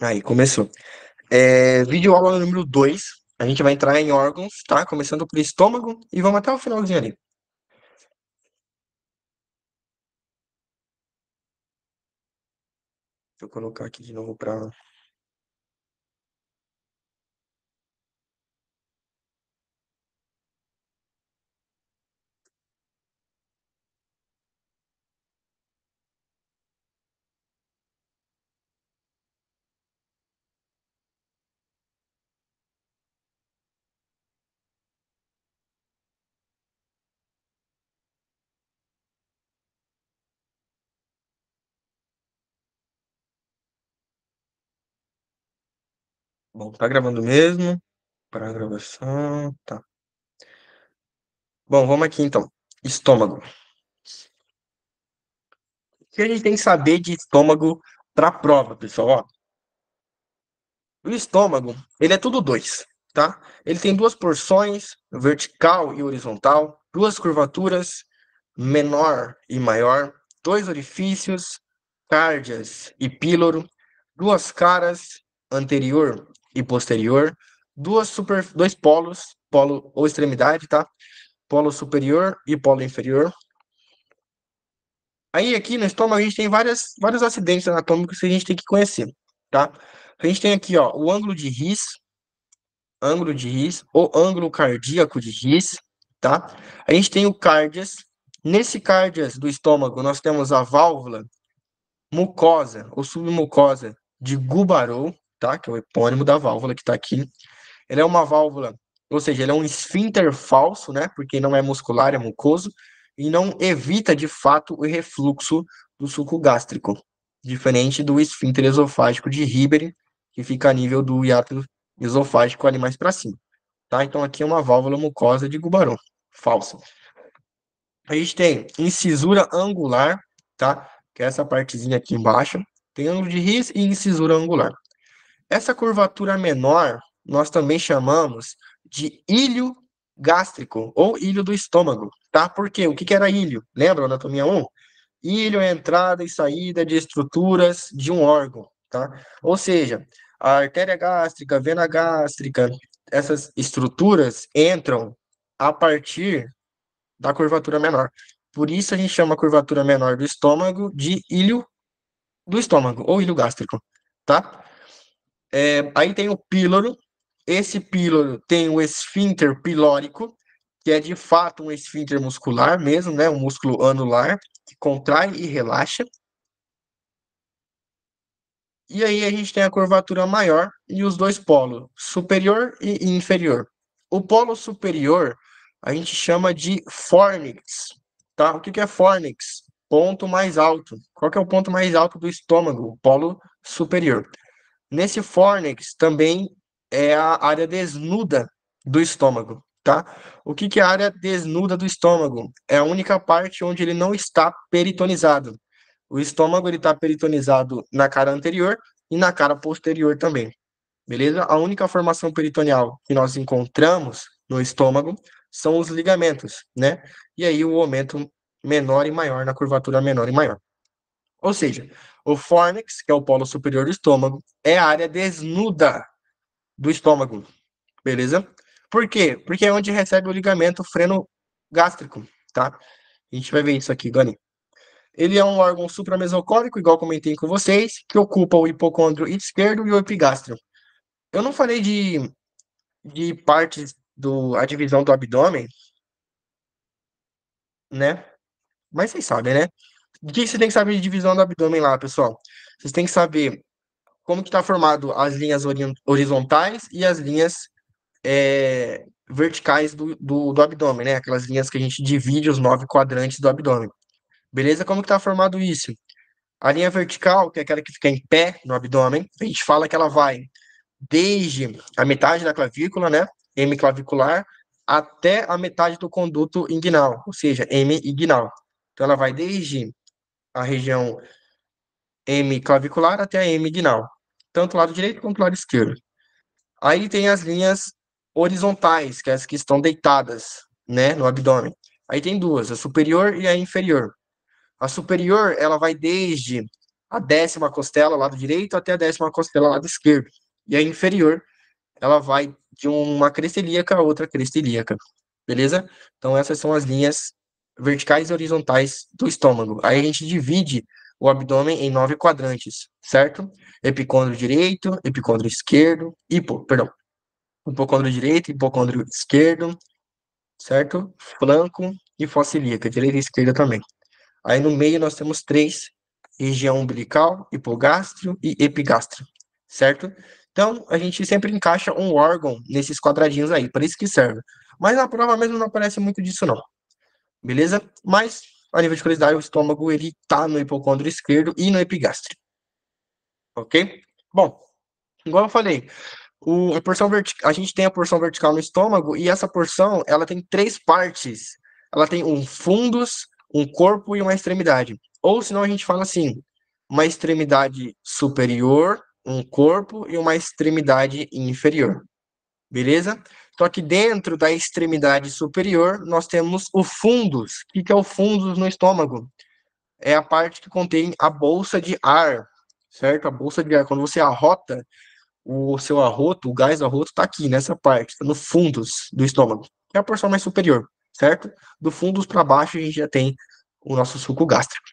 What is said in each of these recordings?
Aí, começou. Vídeo aula número 2. A gente vai entrar em órgãos, tá? Começando pelo estômago e vamos até o finalzinho ali. Deixa eu colocar aqui de novo para. Bom, tá gravando mesmo. Para a gravação. Tá. Bom, vamos aqui então. Estômago. O que a gente tem que saber de estômago para prova, pessoal? Ó, o estômago, ele é tudo dois, tá? Ele tem duas porções, vertical e horizontal, duas curvaturas, menor e maior, dois orifícios, cárdias e píloro, duas caras, anterior e posterior, dois polos, polo ou extremidade, tá? Polo superior e polo inferior. Aí aqui no estômago a gente tem vários acidentes anatômicos que a gente tem que conhecer, tá? A gente tem aqui, ó, o ângulo de His ou ângulo cardíaco de His, tá? A gente tem o cárdias. Nesse cárdias do estômago, nós temos a válvula mucosa ou submucosa de Gubarov, tá? Que é o epônimo da válvula que está aqui. Ela é uma válvula, ou seja, ele é um esfíncter falso, né? Porque não é muscular, é mucoso e não evita de fato o refluxo do suco gástrico, diferente do esfíncter esofágico de Hibbery, que fica a nível do hiato esofágico ali mais para cima, tá? Então aqui é uma válvula mucosa de Gubarov, falsa. A gente tem incisura angular, tá? Que é essa partezinha aqui embaixo. Tem ângulo de His e incisura angular. Essa curvatura menor, nós também chamamos de ilho gástrico ou ilho do estômago, tá? Por quê? O que que era ilho? Lembra, anatomia 1? Ilho é a entrada e saída de estruturas de um órgão, tá? Ou seja, a artéria gástrica, a vena gástrica, essas estruturas entram a partir da curvatura menor. Por isso a gente chama a curvatura menor do estômago de ilho do estômago ou ilho gástrico, tá? Aí tem o píloro. Esse píloro tem o esfíncter pilórico, que é de fato um esfíncter muscular mesmo, né? Um músculo anular que contrai e relaxa. E aí a gente tem a curvatura maior e os dois polos, superior e inferior. O polo superior a gente chama de fornix, tá? O que que é fornix? Ponto mais alto. Qual que é o ponto mais alto do estômago? O polo superior. Nesse fornix também é a área desnuda do estômago, tá? O que que é a área desnuda do estômago? É a única parte onde ele não está peritonizado. O estômago ele está peritonizado na cara anterior e na cara posterior também, beleza? A única formação peritoneal que nós encontramos no estômago são os ligamentos, né? E aí o aumento menor e maior na curvatura menor e maior. Ou seja, o fornix, que é o polo superior do estômago, é a área desnuda do estômago, beleza? Por quê? Porque é onde recebe o ligamento freno gástrico, tá? A gente vai ver isso aqui, Gani. Ele é um órgão supramesocórico, igual comentei com vocês, que ocupa o hipocôndrio esquerdo e o epigastrio. Eu não falei de partes a divisão do abdômen, né? Mas vocês sabem, né? O que você tem que saber de divisão do abdômen lá, pessoal? Vocês têm que saber como que está formado as linhas horizontais e as linhas verticais do abdômen, né? Aquelas linhas que a gente divide os 9 quadrantes do abdômen. Beleza? Como que está formado isso? A linha vertical, que é aquela que fica em pé no abdômen, a gente fala que ela vai desde a metade da clavícula, né, hemiclavicular, até a metade do conduto inguinal, ou seja, hemi-inguinal. Então ela vai desde a região hemiclavicular até a hemi-inguinal, tanto o lado direito quanto o lado esquerdo. Aí tem as linhas horizontais, que é as que estão deitadas, né, no abdômen. Aí tem duas, a superior e a inferior. A superior, ela vai desde a 10ª costela, lado direito, até a 10ª costela, lado esquerdo. E a inferior, ela vai de uma cresta ilíaca a outra cresta ilíaca. Beleza? Então, essas são as linhas verticais e horizontais do estômago. Aí a gente divide o abdômen em 9 quadrantes, certo? Epicôndrio direito, epicôndrio esquerdo, perdão, hipocôndrio direito, hipocôndrio esquerdo, certo? Flanco e fossa ilíaca, direita e esquerda também. Aí no meio nós temos três: região umbilical, hipogástrio e epigástrio, certo? Então a gente sempre encaixa um órgão nesses quadradinhos aí, para isso que serve. Mas na prova mesmo não aparece muito disso não, beleza? Mas a nível de curiosidade, o estômago ele tá no hipocôndrio esquerdo e no epigástrio, ok? Bom, igual eu falei, a gente tem a porção vertical no estômago e essa porção ela tem três partes. Ela tem um fundus, um corpo e uma extremidade. Ou senão a gente fala assim, uma extremidade superior, um corpo e uma extremidade inferior. Beleza? Só que dentro da extremidade superior nós temos o fundus. O que é o fundus no estômago? É a parte que contém a bolsa de ar, certo? A bolsa de ar. Quando você arrota o seu arroto, o gás do arroto está aqui, nessa parte, tá no fundus do estômago, que é a porção mais superior, certo? Do fundus para baixo a gente já tem o nosso suco gástrico.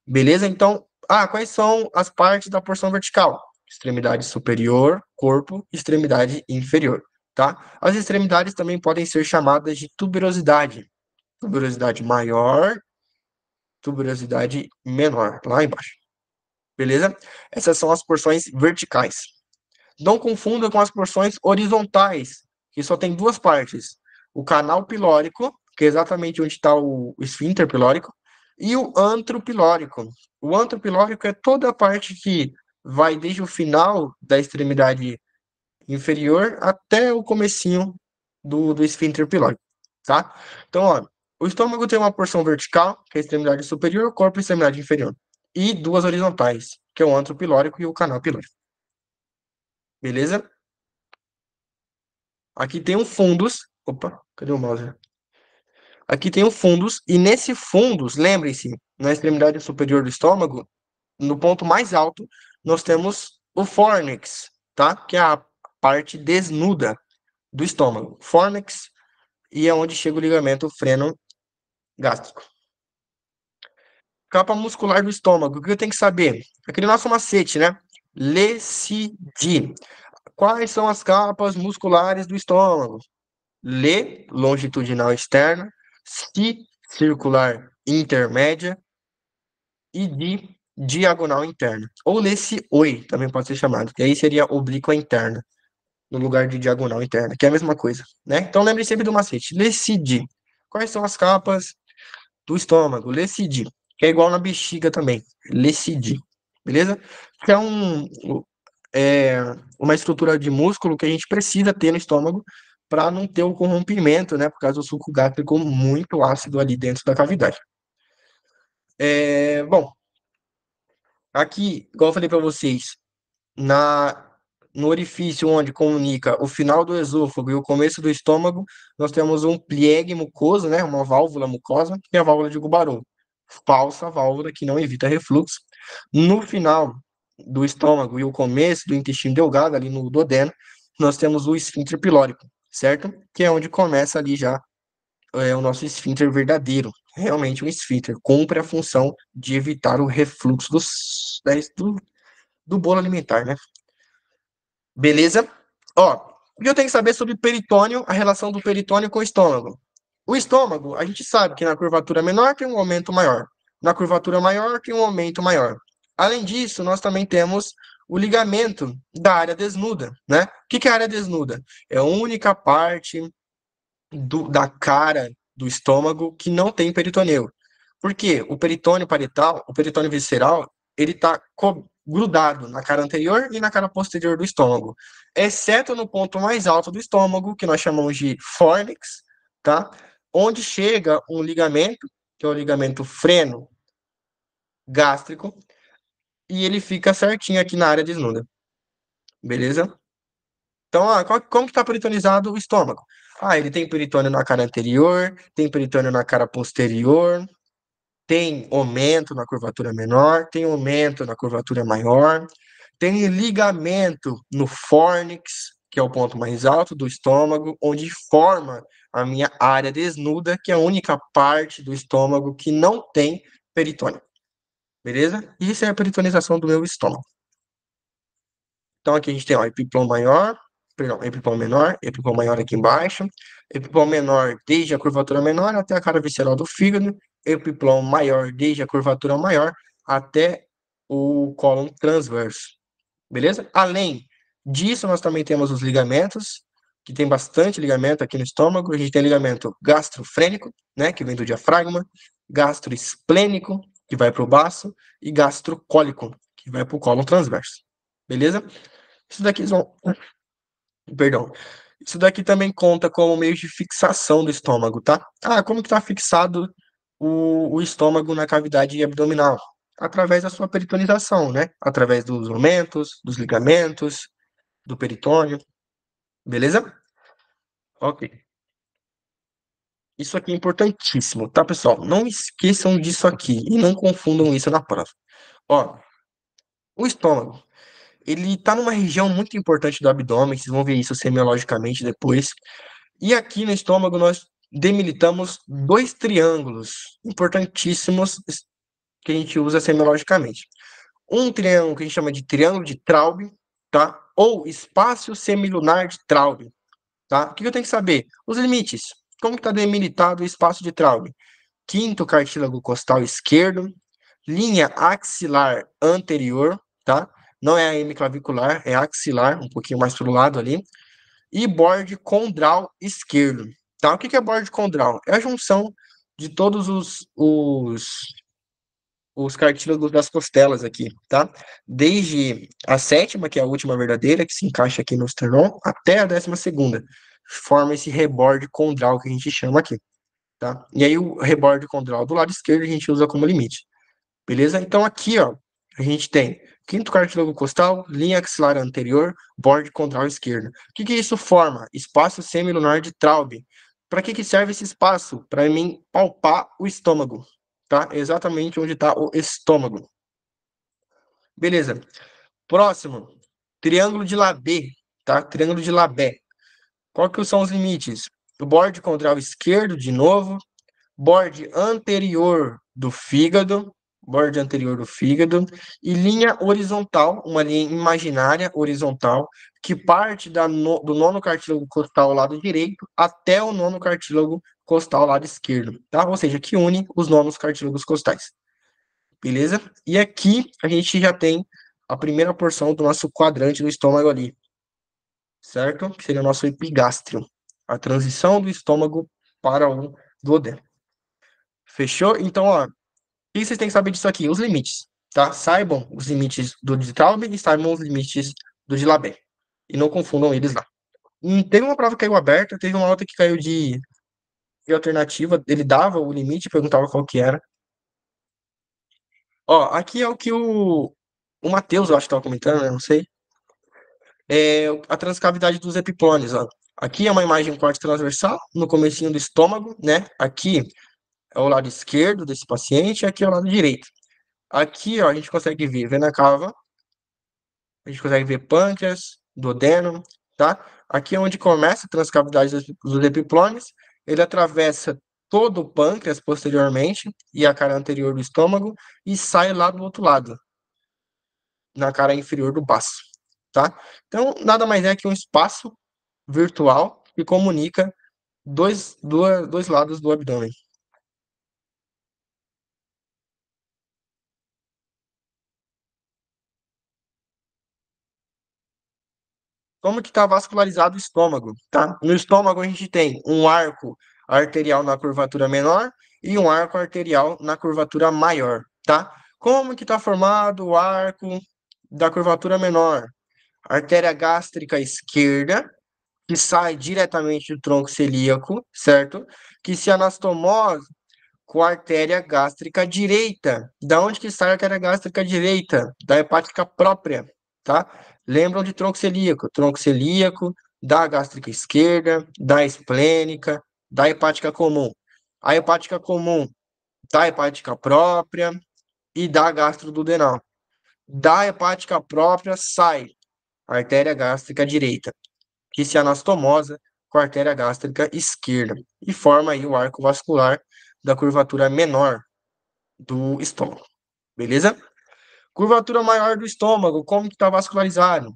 Beleza? Então, quais são as partes da porção vertical? Extremidade superior, corpo, extremidade inferior, tá? As extremidades também podem ser chamadas de tuberosidade. Tuberosidade maior, tuberosidade menor, lá embaixo. Beleza? Essas são as porções verticais. Não confunda com as porções horizontais, que só tem duas partes: o canal pilórico, que é exatamente onde está o esfíncter pilórico, e o antro pilórico. O antro pilórico é toda a parte que vai desde o final da extremidade inferior até o comecinho do esfíncter pilórico, tá? Então, ó, o estômago tem uma porção vertical, que é a extremidade superior, o corpo e a extremidade inferior, e duas horizontais, que é o antro pilórico e o canal pilórico. Beleza? Aqui tem um fundus. Opa, cadê o mouse? Aqui tem um fundus, e nesse fundus, lembrem-se, na extremidade superior do estômago, no ponto mais alto, nós temos o fornix, tá? Que é a parte desnuda do estômago. Fornix, e é onde chega o ligamento freno gástrico. Capa muscular do estômago. O que eu tenho que saber? Aquele nosso macete, né? LECID. Quais são as capas musculares do estômago? L, longitudinal externa, C, circular intermédia e D, diagonal interna. Ou lesse oi, também pode ser chamado, que aí seria oblíqua interna, no lugar de diagonal interna, que é a mesma coisa, né? Então lembre sempre do macete. Lesse D. Quais são as capas do estômago? Lesse D, que é igual na bexiga também. Lesse D, beleza? Que é uma estrutura de músculo que a gente precisa ter no estômago para não ter o corrompimento, né? Por causa do suco gástrico muito ácido ali dentro da cavidade. Bom, aqui, igual eu falei para vocês, na, no orifício onde comunica o final do esôfago e o começo do estômago, nós temos um pliegue mucoso, né? Uma válvula mucosa, que é a válvula de Gubarô. Falsa válvula que não evita refluxo. No final do estômago e o começo do intestino delgado, ali no duodeno, nós temos o esfíncter pilórico, certo? Que é onde começa ali já o nosso esfíncter verdadeiro. Realmente um esfíncter cumpre a função de evitar o refluxo do bolo alimentar, né? Beleza? Ó, o que eu tenho que saber sobre peritônio, a relação do peritônio com o estômago? O estômago, a gente sabe que na curvatura menor tem um aumento maior, na curvatura maior tem um aumento maior. Além disso, nós também temos o ligamento da área desnuda, né? O que é a área desnuda? É a única parte da cara do estômago que não tem peritoneu. Por quê? O peritônio parietal, o peritônio visceral, ele está grudado na cara anterior e na cara posterior do estômago, exceto no ponto mais alto do estômago, que nós chamamos de fornix, tá? Onde chega um ligamento, que é o ligamento freno gástrico, e ele fica certinho aqui na área desnuda. Beleza? Então, como que está peritonizado o estômago? Ele tem peritônio na cara anterior, tem peritônio na cara posterior, tem aumento na curvatura menor, tem aumento na curvatura maior, tem ligamento no fórnix, que é o ponto mais alto do estômago, onde forma a minha área desnuda, que é a única parte do estômago que não tem peritônio. Beleza? Isso é a peritonização do meu estômago. Então aqui a gente tem, ó, epiplão maior, perdão, epiplão menor, epiplão maior aqui embaixo, epiplão menor desde a curvatura menor até a cara visceral do fígado, epiplão maior desde a curvatura maior até o cólon transverso. Beleza? Além disso, nós também temos os ligamentos, que tem bastante ligamento aqui no estômago. A gente tem ligamento gastrofrênico, né, que vem do diafragma, gastroesplênico, que vai para o baço, e gastrocólico, que vai para o cólon transverso. Beleza? Isso daqui são... Perdão. Isso daqui também conta como meio de fixação do estômago, tá? Ah, como que está fixado o estômago na cavidade abdominal? Através da sua peritonização, né? Através dos aumentos, dos ligamentos, do peritônio. Beleza? Ok. Isso aqui é importantíssimo, tá, pessoal? Não esqueçam disso aqui e não confundam isso na prova. Ó, o estômago, ele tá numa região muito importante do abdômen, vocês vão ver isso semiologicamente depois. E aqui no estômago nós delimitamos dois triângulos importantíssimos que a gente usa semiologicamente. Um triângulo que a gente chama de triângulo de Traub, tá? Ou espaço semilunar de Traub, tá? O que eu tenho que saber? Os limites. Como está delimitado o espaço de Traub? Quinto cartílago costal esquerdo, linha axilar anterior, tá? Não é a hemiclavicular, é axilar, um pouquinho mais para o lado ali. E borde condral esquerdo, tá? O que é borde condral? É a junção de todos os cartílagos das costelas aqui, tá? Desde a sétima, que é a última verdadeira, que se encaixa aqui no esternão, até a 12ª. Forma esse reborde condral que a gente chama aqui, tá? E aí o reborde condral do lado esquerdo a gente usa como limite, beleza? Então aqui, ó, a gente tem quinto cartílago costal, linha axilar anterior, borde condral esquerdo. O que isso forma? Espaço semilunar de Traub. Para que serve esse espaço? Para mim palpar o estômago, tá? Exatamente onde está o estômago. Beleza. Próximo, triângulo de Labé, tá? Triângulo de Labé. Qual que são os limites? O borde condral esquerdo, de novo, borde anterior do fígado, e linha horizontal, uma linha imaginária horizontal, que parte do nono cartílago costal ao lado direito até o nono cartílago costal ao lado esquerdo, tá? Ou seja, que une os nonos cartílagos costais. Beleza? E aqui a gente já tem a primeira porção do nosso quadrante do estômago ali, certo? Que seria o nosso epigástrio, a transição do estômago para o duodeno. Fechou? Então, ó, o que vocês têm que saber disso aqui? Os limites, tá? Saibam os limites do de Traub e saibam os limites do de Labé. E não confundam eles lá. Teve uma prova que caiu aberta, teve uma outra que caiu de alternativa. Ele dava o limite e perguntava qual que era. Ó, aqui é o que o Matheus, eu acho que estava comentando, né? Não sei. É a transcavidade dos epiplônios, ó. Aqui é uma imagem corte transversal, no comecinho do estômago, né? Aqui é o lado esquerdo desse paciente, aqui é o lado direito. Aqui, ó, a gente consegue ver vena cava, a gente consegue ver pâncreas, duodeno, tá? Aqui é onde começa a transcavidade dos epiplônios, ele atravessa todo o pâncreas posteriormente e a cara anterior do estômago e sai lá do outro lado, na cara inferior do baço, tá? Então, nada mais é que um espaço virtual que comunica dois lados do abdômen. Como que está vascularizado o estômago, tá? No estômago a gente tem um arco arterial na curvatura menor e um arco arterial na curvatura maior, tá? Como que está formado o arco da curvatura menor? Artéria gástrica esquerda, que sai diretamente do tronco celíaco, certo? Que se anastomose com a artéria gástrica direita. Da onde que sai a artéria gástrica direita? Da hepática própria, tá? Lembram de tronco celíaco, da gástrica esquerda, da esplênica, da hepática comum. A hepática comum da hepática própria e da gastroduodenal. Da hepática própria sai a artéria gástrica direita, que se anastomosa com a artéria gástrica esquerda e forma aí o arco vascular da curvatura menor do estômago. Beleza? Curvatura maior do estômago, como que está vascularizado?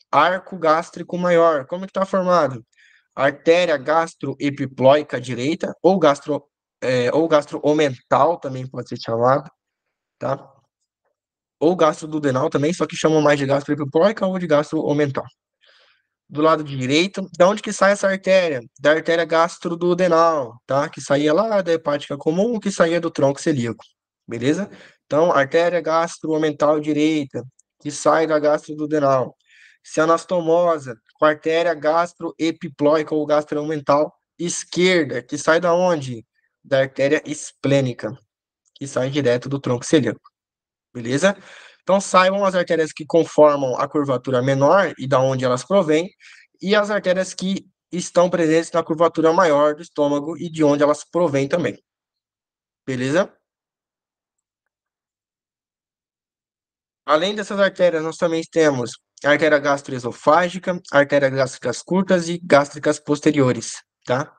Arco gástrico maior, como que está formado? Artéria gastroepiploica direita, ou gastroomental também pode ser chamado, tá? Ou gastroduodenal também, só que chamam mais de gastroepiploica ou de gastroomental. Do lado direito, da onde que sai essa artéria? Da artéria gastroduodenal, tá? Que saía lá da hepática comum, que saía do tronco celíaco, beleza? Então, artéria gastromental direita, que sai da gastroduodenal. Se anastomosa, com a artéria gastroepiploica ou gastromental esquerda, que sai da onde? Da artéria esplênica, que sai direto do tronco celíaco, beleza? Então, saibam as artérias que conformam a curvatura menor e da onde elas provêm, e as artérias que estão presentes na curvatura maior do estômago e de onde elas provêm também. Beleza? Além dessas artérias, nós também temos a artéria gastroesofágica, artérias gástricas curtas e gástricas posteriores, tá?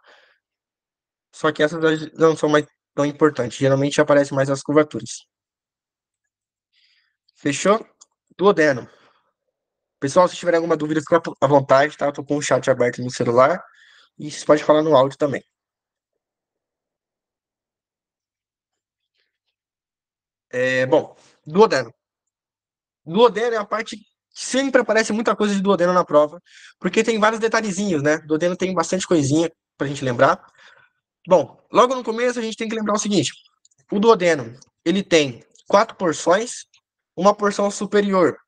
Só que essas não são mais tão importantes, geralmente aparecem mais as curvaturas. Fechou? Duodeno. Pessoal, se tiver alguma dúvida, fica à vontade, tá? Eu tô com o chat aberto no celular e você pode falar no áudio também. Bom, duodeno. Duodeno é a parte que sempre aparece muita coisa de duodeno na prova, porque tem vários detalhezinhos, né? Duodeno tem bastante coisinha pra gente lembrar. Bom, logo no começo a gente tem que lembrar o seguinte: o duodeno, ele tem 4 porções, uma porção superior,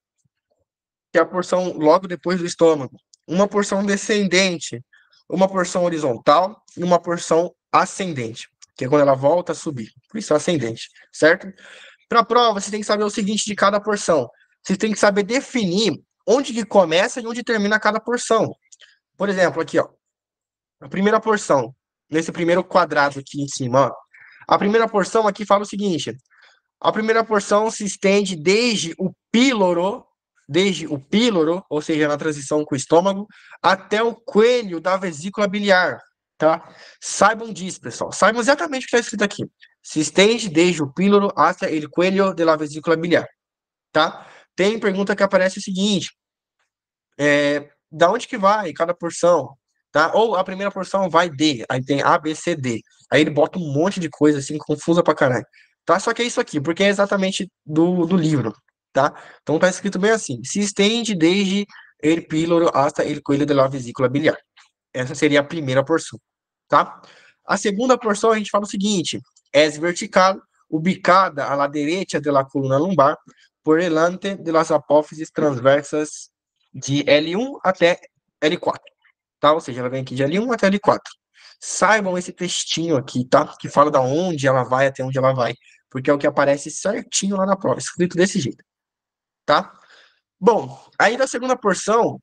que é a porção logo depois do estômago, uma porção descendente, uma porção horizontal e uma porção ascendente, que é quando ela volta a subir. Por isso, ascendente, certo? Para a prova, você tem que saber o seguinte de cada porção. Você tem que saber definir onde que começa e onde termina cada porção. Por exemplo, aqui, ó, a primeira porção, nesse primeiro quadrado aqui em cima, ó, a primeira porção aqui fala o seguinte: a primeira porção se estende desde o píloro, ou seja, na transição com o estômago, até o coelho da vesícula biliar, tá? Saibam disso, pessoal. Saibam exatamente o que está escrito aqui. Se estende desde o píloro até o coelho de la vesícula biliar, tá? Tem pergunta que aparece o seguinte: da onde que vai cada porção? Tá? Ou a primeira porção vai D, aí tem A, B, C, D. Aí ele bota um monte de coisa assim, confusa pra caralho. Tá? Só que é isso aqui, porque é exatamente do livro, tá? Então tá escrito bem assim: se estende desde el píloro hasta el cuello de la vesícula biliar. Essa seria a primeira porção, tá? A segunda porção a gente fala o seguinte: es vertical, ubicada a la derecha de la coluna lumbar, por delante de las apófisis transversas de L1 até L4, tá? Ou seja, ela vem aqui de L1 até L4. Saibam esse textinho aqui, tá? Que fala da onde ela vai até onde ela vai, porque é o que aparece certinho lá na prova, escrito desse jeito, tá? Bom, aí da segunda porção,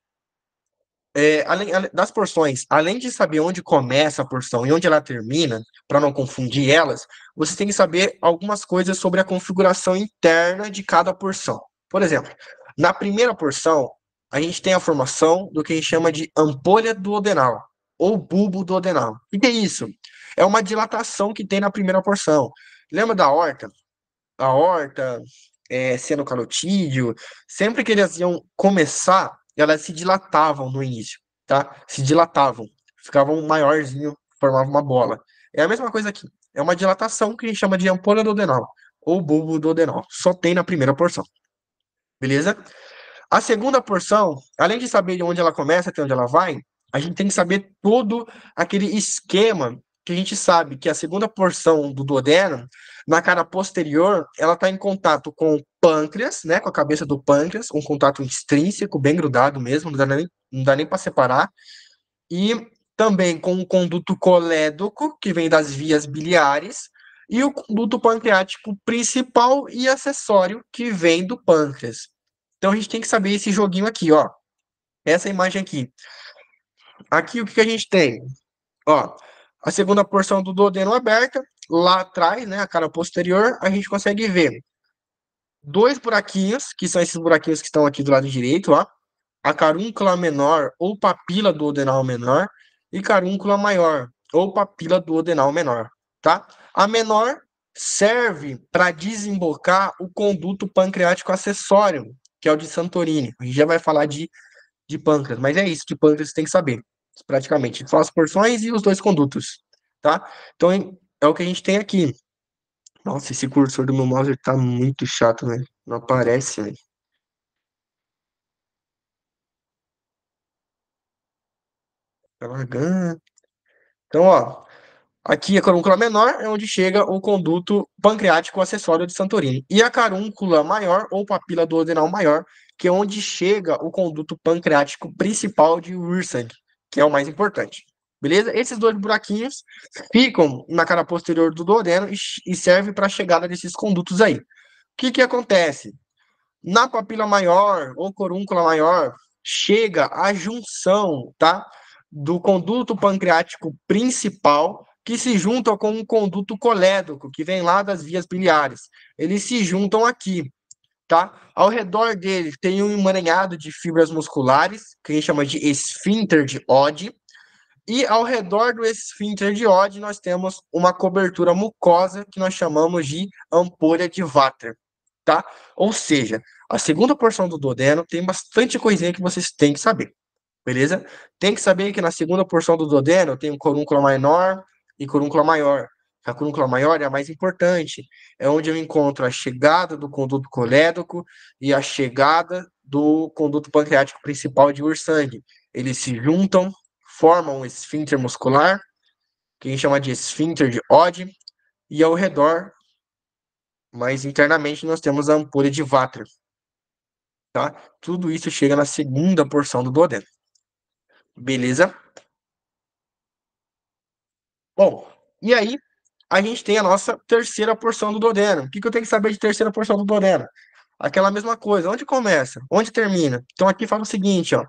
além das porções, além de saber onde começa a porção e onde ela termina, para não confundir elas, você tem que saber algumas coisas sobre a configuração interna de cada porção. Por exemplo, na primeira porção, a gente tem a formação do que a gente chama de ampolha duodenal ou bulbo duodenal. O que é isso? É uma dilatação que tem na primeira porção. Lembra da aorta? A aorta, seno carotídeo, sempre que eles iam começar, elas se dilatavam no início, tá? Se dilatavam, ficavam maiorzinho, formavam uma bola. É a mesma coisa aqui. É uma dilatação que a gente chama de ampola duodenal ou bulbo duodenal. Só tem na primeira porção. Beleza? A segunda porção, além de saber de onde ela começa até onde ela vai, a gente tem que saber todo aquele esquema que a gente sabe que a segunda porção do duodeno, na cara posterior, ela está em contato com o pâncreas, né, com a cabeça do pâncreas, um contato extrínseco, bem grudado mesmo, não dá nem para separar, e também com o conduto colédoco, que vem das vias biliares, e o conduto pancreático principal e acessório, que vem do pâncreas. Então a gente tem que saber esse joguinho aqui, ó. Essa imagem aqui. Aqui o que a gente tem? Ó, a segunda porção do duodeno aberta, lá atrás, né, a cara posterior, a gente consegue ver dois buraquinhos, que são esses buraquinhos que estão aqui do lado direito, ó, a carúncula menor ou papila duodenal menor e carúncula maior ou papila duodenal menor, tá? A menor serve para desembocar o conduto pancreático acessório, que é o de Santorini. A gente já vai falar de pâncreas, mas é isso, de pâncreas você tem que saber, praticamente. São as porções e os dois condutos, tá? Então é o que a gente tem aqui. Nossa, esse cursor do meu mouse tá muito chato, velho. Não aparece, velho. Tá largando. Então, ó, aqui a carúncula menor é onde chega o conduto pancreático acessório de Santorini. E a carúncula maior, ou papila duodenal maior, que é onde chega o conduto pancreático principal de Wirsang, que é o mais importante. Beleza? Esses dois buraquinhos ficam na cara posterior do duodeno e servem para a chegada desses condutos aí. O que que acontece? Na papila maior ou corúncula maior, chega a junção, tá? Do conduto pancreático principal, que se junta com um conduto colédoco, que vem lá das vias biliares. Eles se juntam aqui, tá? Ao redor dele tem um emaranhado de fibras musculares, que a gente chama de esfíncter de Oddi, e ao redor do esfíncter de Oddi nós temos uma cobertura mucosa que nós chamamos de ampolha de Vater, tá? Ou seja, a segunda porção do duodeno tem bastante coisinha que vocês têm que saber, beleza? Tem que saber que na segunda porção do duodeno tem um corúncula menor e corúncula maior. A corúncula maior é a mais importante, é onde eu encontro a chegada do conduto colédoco e a chegada do conduto pancreático principal de Wirsang. Eles se juntam, formam um esfíncter muscular, que a gente chama de esfíncter de Oddi, e ao redor, mais internamente, nós temos a ampulha de Vater, tá? Tudo isso chega na segunda porção do duodeno. Beleza? Bom, e aí a gente tem a nossa terceira porção do duodeno. O que que eu tenho que saber de terceira porção do duodeno? Aquela mesma coisa. Onde começa? Onde termina? Então aqui fala o seguinte, ó.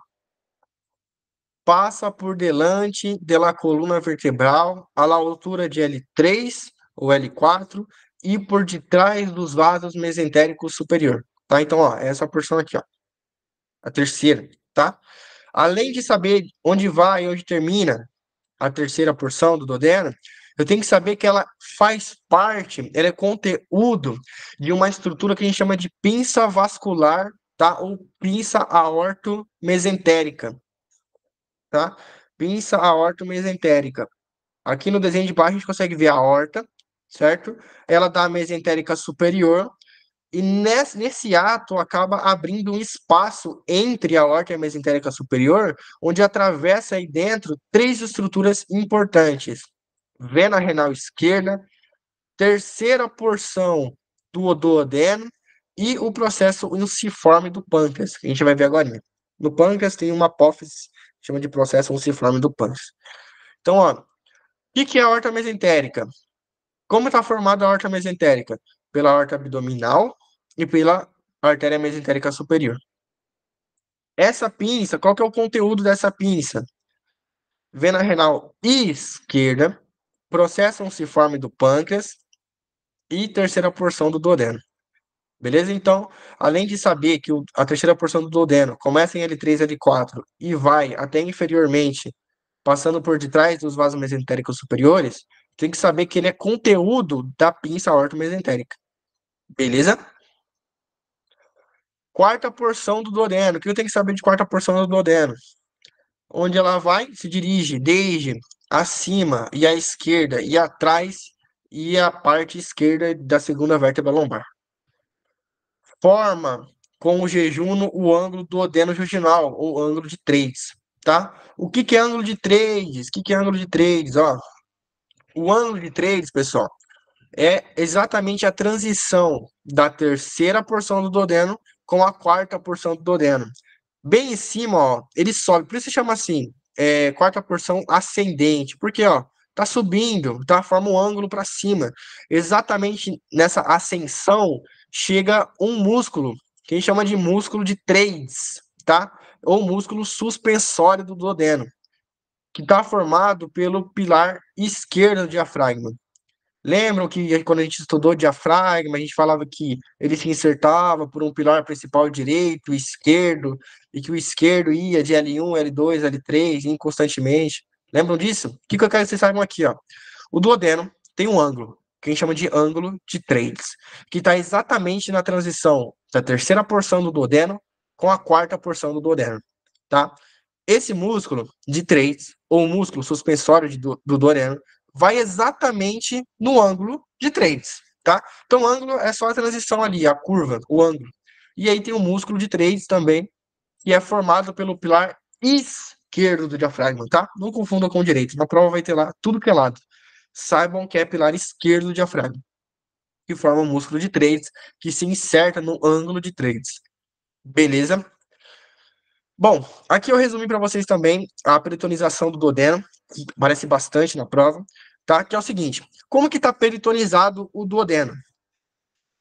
Passa por delante da coluna vertebral à altura de L3 ou L4 e por detrás dos vasos mesentéricos superior, tá? Então, ó, essa porção aqui, ó, a terceira, tá? Além de saber onde vai e onde termina a terceira porção do duodeno, eu tenho que saber que ela faz parte, ela é conteúdo de uma estrutura que a gente chama de pinça vascular, tá? Ou pinça aorto-mesentérica, tá? Pinça aorto-mesentérica. Aqui no desenho de baixo a gente consegue ver a aorta, certo? Ela dá a mesentérica superior e nesse ato acaba abrindo um espaço entre a aorta e a mesentérica superior, onde atravessa aí dentro três estruturas importantes: vena renal esquerda, terceira porção do duodeno e o processo unciforme do pâncreas, que a gente vai ver agora. No pâncreas tem uma apófise, chama de processo unciforme do pâncreas. Então, ó, o que é a aorta mesentérica? Como está formada a aorta mesentérica? Pela aorta abdominal e pela artéria mesentérica superior. Essa pinça, qual que é o conteúdo dessa pinça? Vena renal esquerda, processo unciforme do pâncreas e terceira porção do duodeno. Beleza? Então, além de saber que a terceira porção do duodeno começa em L3, L4 e vai até inferiormente, passando por detrás dos vasos mesentéricos superiores, tem que saber que ele é conteúdo da pinça aorto-mesentérica. Beleza? Quarta porção do duodeno. O que eu tenho que saber de quarta porção do duodeno? Onde ela vai, se dirige desde acima e à esquerda e atrás e a parte esquerda da segunda vértebra lombar. Forma com o jejum o ângulo duodeno jejunal, ou ângulo de trades, tá? O que que é ângulo de trades? O que que é ângulo de trades? Ó, o ângulo de trades, pessoal, é exatamente a transição da terceira porção do duodeno com a quarta porção do duodeno. Bem em cima, ó, ele sobe, por isso se chama assim, quarta porção ascendente, porque, ó, tá subindo, tá? Forma um ângulo para cima. Exatamente nessa ascensão chega um músculo, que a gente chama de músculo de trades, tá? Ou músculo suspensório do duodeno, que está formado pelo pilar esquerdo do diafragma. Lembram que quando a gente estudou diafragma, a gente falava que ele se insertava por um pilar principal direito e esquerdo, e que o esquerdo ia de L1, L2, L3, constantemente. Lembram disso? O que eu quero que vocês saibam aqui, ó? O duodeno tem um ângulo, que a gente chama de ângulo de trades, que está exatamente na transição da terceira porção do duodeno com a quarta porção do duodeno, tá? Esse músculo de trades, ou músculo suspensório do duodeno, vai exatamente no ângulo de trades, tá? Então, o ângulo é só a transição ali, a curva, o ângulo. E aí tem o músculo de trades também, que é formado pelo pilar esquerdo do diafragma, tá? Não confunda com o direito. Na prova vai ter lá tudo que é lado. Saibam que é pilar esquerdo do diafragma, que forma o músculo de trades, que se inserta no ângulo de trades. Beleza? Bom, aqui eu resumi para vocês também a peritonização do duodeno, que aparece bastante na prova, tá? Que é o seguinte: como que está peritonizado o duodeno?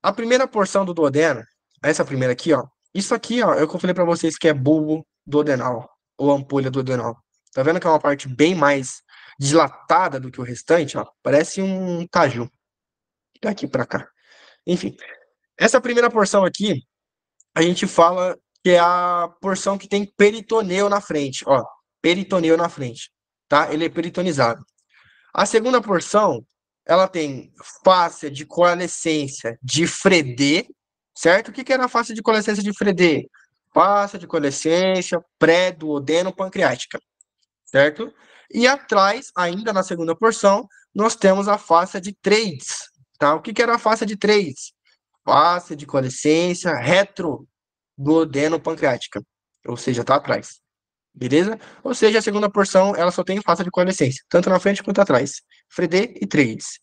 A primeira porção do duodeno, essa primeira aqui, ó, isso aqui, ó, é o que eu falei para vocês que é bulbo duodenal, ou ampulha duodenal. Tá vendo que é uma parte bem mais dilatada do que o restante, ó? Parece um caju, daqui para cá. Enfim, essa primeira porção aqui, a gente fala que é a porção que tem peritoneu na frente, ó, peritoneu na frente, tá? Ele é peritonizado. A segunda porção, ela tem fáscia de coalescência de Fredé, certo? O que que era a fáscia de coalescência de Fredé? Fáscia de coalescência pré-duodeno-pancreática, certo? E atrás, ainda na segunda porção, nós temos a fáscia de Trades, tá? O que que era a fáscia de Trades? Fáscia de coalescência retro-duodeno-pancreática, ou seja, tá atrás. Beleza? Ou seja, a segunda porção ela só tem faixa de coalescência, tanto na frente quanto atrás. Fredé e trades.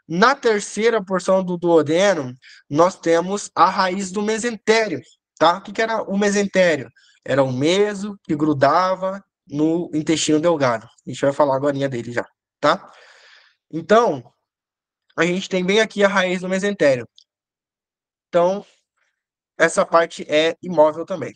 Na terceira porção do duodeno, nós temos a raiz do mesentério, tá? O que que era o mesentério? Era o meso que grudava no intestino delgado. A gente vai falar agora dele já, tá? Então, a gente tem bem aqui a raiz do mesentério. Então, essa parte é imóvel também.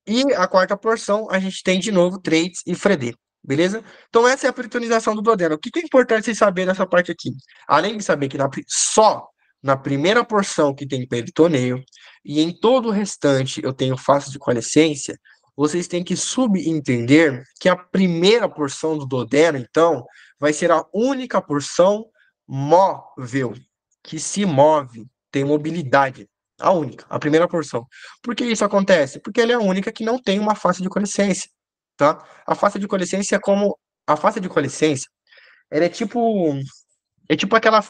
E a quarta porção, a gente tem de novo trades e Fredé, beleza? Então, essa é a peritonização do duodeno. O que é importante vocês saberem nessa parte aqui? Além de saber que só na primeira porção que tem peritoneio e em todo o restante eu tenho fáscia de coalescência, vocês têm que subentender que a primeira porção do duodeno, então, vai ser a única porção móvel, que se move, tem mobilidade. A única, a primeira porção. Por que isso acontece? Porque ela é a única que não tem uma face de coalescência, tá? A face de coalescência é como a face de coalescência, ela é tipo aquela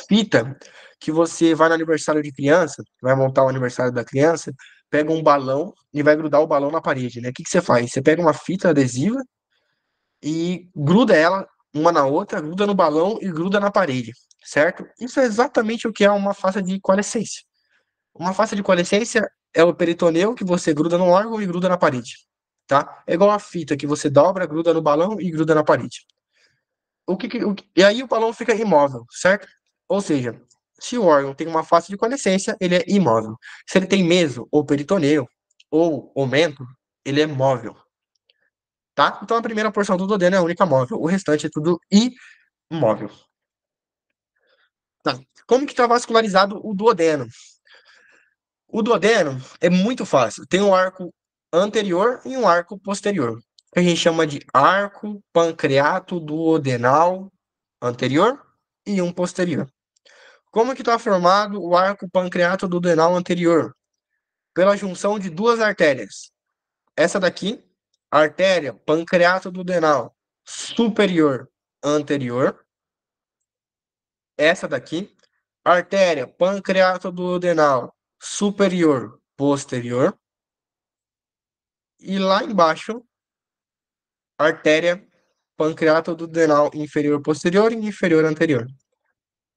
fita que você vai no aniversário de criança, vai montar o aniversário da criança, pega um balão e vai grudar o balão na parede, né? O que que você faz? Você pega uma fita adesiva e gruda ela uma na outra, gruda no balão e gruda na parede, certo? Isso é exatamente o que é uma face de coalescência. Uma face de coalescência é o peritoneu que você gruda no órgão e gruda na parede, tá? É igual a fita que você dobra, gruda no balão e gruda na parede. E aí o balão fica imóvel, certo? Ou seja, se o órgão tem uma face de coalescência, ele é imóvel. Se ele tem meso ou peritoneu ou aumento, ele é móvel, tá? Então a primeira porção do duodeno é a única móvel, o restante é tudo imóvel. Tá. Como que está vascularizado o duodeno? O duodeno é muito fácil. Tem um arco anterior e um arco posterior. A gente chama de arco pancreato duodenal anterior e um posterior. Como que está formado o arco pancreato duodenal anterior? Pela junção de duas artérias. Essa daqui, artéria pancreato duodenal superior anterior. Essa daqui, artéria pancreato duodenal superior posterior. E lá embaixo, artéria pancreato-duodenal inferior posterior e inferior anterior.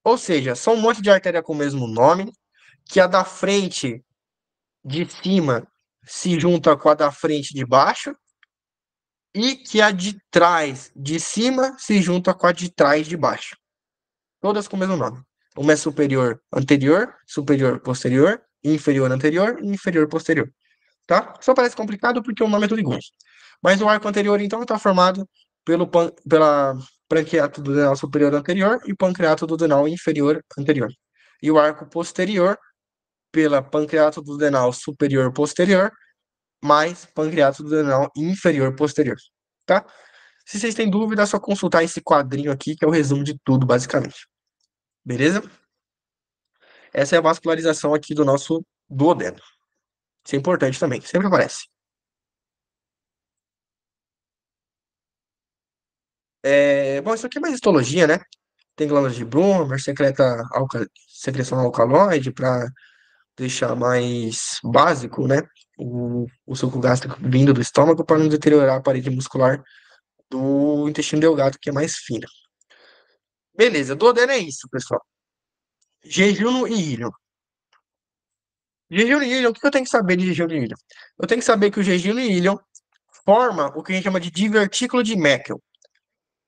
Ou seja, são um monte de artéria com o mesmo nome, que a da frente de cima se junta com a da frente de baixo e que a de trás de cima se junta com a de trás de baixo. Todas com o mesmo nome. Uma é superior anterior, superior posterior, inferior anterior e inferior posterior. Tá? Só parece complicado porque o nome é tudo igual. Mas o arco anterior, então, está formado pela pancreato duodenal superior anterior e pancreato duodenal inferior anterior. E o arco posterior pela pancreato duodenal superior posterior mais pancreato duodenal inferior posterior, tá? Se vocês têm dúvida, é só consultar esse quadrinho aqui, que é o resumo de tudo, basicamente. Beleza? Essa é a vascularização aqui do nosso duodeno. Isso é importante também, sempre aparece. Bom, isso aqui é mais histologia, né? Tem glândulas de Brunner, secreção alcaloide para deixar mais básico, né? O suco gástrico vindo do estômago para não deteriorar a parede muscular do intestino delgado, que é mais fina. Beleza, duodeno é isso, pessoal. Jejum e íleon. Jejum e íleon, o que eu tenho que saber de jejum e íleon? Eu tenho que saber que o jejum e íleon forma o que a gente chama de divertículo de Meckel.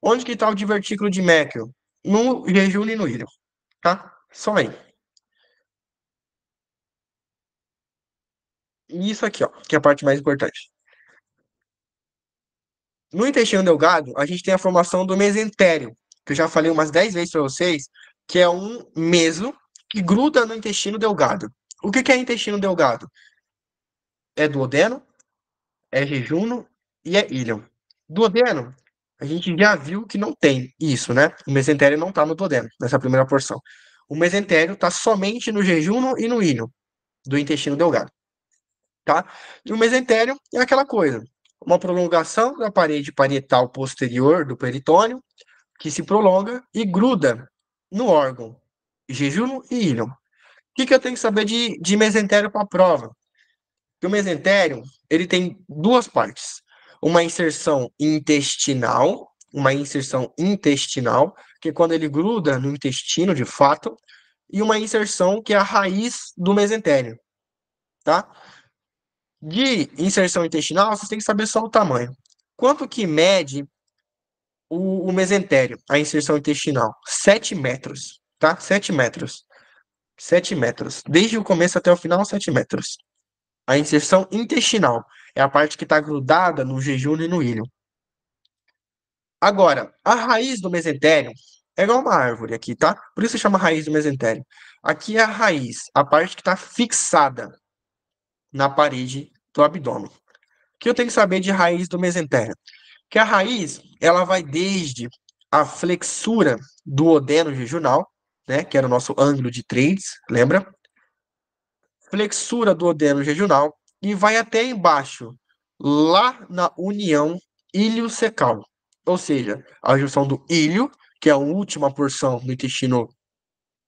Onde que está o divertículo de Meckel? No jejum e no íleon, tá? Só aí. E isso aqui, ó, que é a parte mais importante. No intestino delgado, a gente tem a formação do mesentério, que eu já falei umas 10 vezes para vocês, que é um meso que gruda no intestino delgado. O que que é intestino delgado? É duodeno, é jejuno e é íleon. Duodeno, a gente já viu que não tem isso, né? O mesentério não está no duodeno, nessa primeira porção. O mesentério está somente no jejuno e no íleon do intestino delgado, tá? E o mesentério é aquela coisa, uma prolongação da parede parietal posterior do peritônio, que se prolonga e gruda no órgão jejuno e íleon. O que que eu tenho que saber de mesentério para a prova? Que o mesentério, ele tem duas partes. Uma inserção intestinal, que é quando ele gruda no intestino de fato, e uma inserção que é a raiz do mesentério, tá? De inserção intestinal, vocês têm que saber só o tamanho. Quanto que mede o mesentério, a inserção intestinal? 7 metros, tá? 7 metros. 7 metros. Desde o começo até o final, 7 metros. A inserção intestinal é a parte que está grudada no jejum e no íleon. Agora, a raiz do mesentério é igual uma árvore aqui, tá? Por isso chama raiz do mesentério. Aqui é a raiz, a parte que está fixada na parede do abdômen. O que eu tenho que saber de raiz do mesentério? Que a raiz, ela vai desde a flexura do odeno jejunal, né, que era o nosso ângulo de trades, lembra? Flexura do odeno jejunal e vai até embaixo, lá na união iliocecal. Ou seja, a junção do ilho, que é a última porção do intestino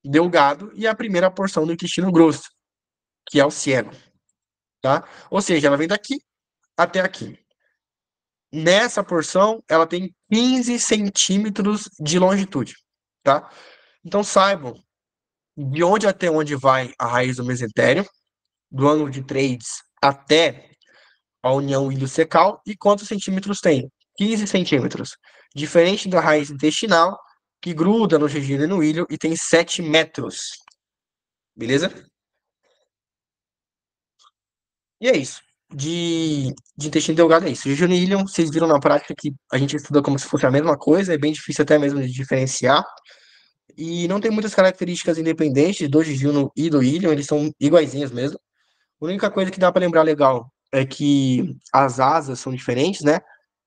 delgado, e a primeira porção do intestino grosso, que é o ciego, tá? Ou seja, ela vem daqui até aqui. Nessa porção, ela tem 15 centímetros de longitude, tá? Então saibam de onde até onde vai a raiz do mesentério, do ângulo de trades até a união iliocecal e quantos centímetros tem? 15 centímetros. Diferente da raiz intestinal, que gruda no jejum e no ilho e tem 7 metros. Beleza? E é isso. De intestino delgado é isso. Jejum e ilho, vocês viram na prática que a gente estuda como se fosse a mesma coisa, é bem difícil até mesmo de diferenciar. E não tem muitas características independentes do jejum e do ilho, eles são iguaizinhos mesmo. A única coisa que dá para lembrar legal é que as asas são diferentes, né?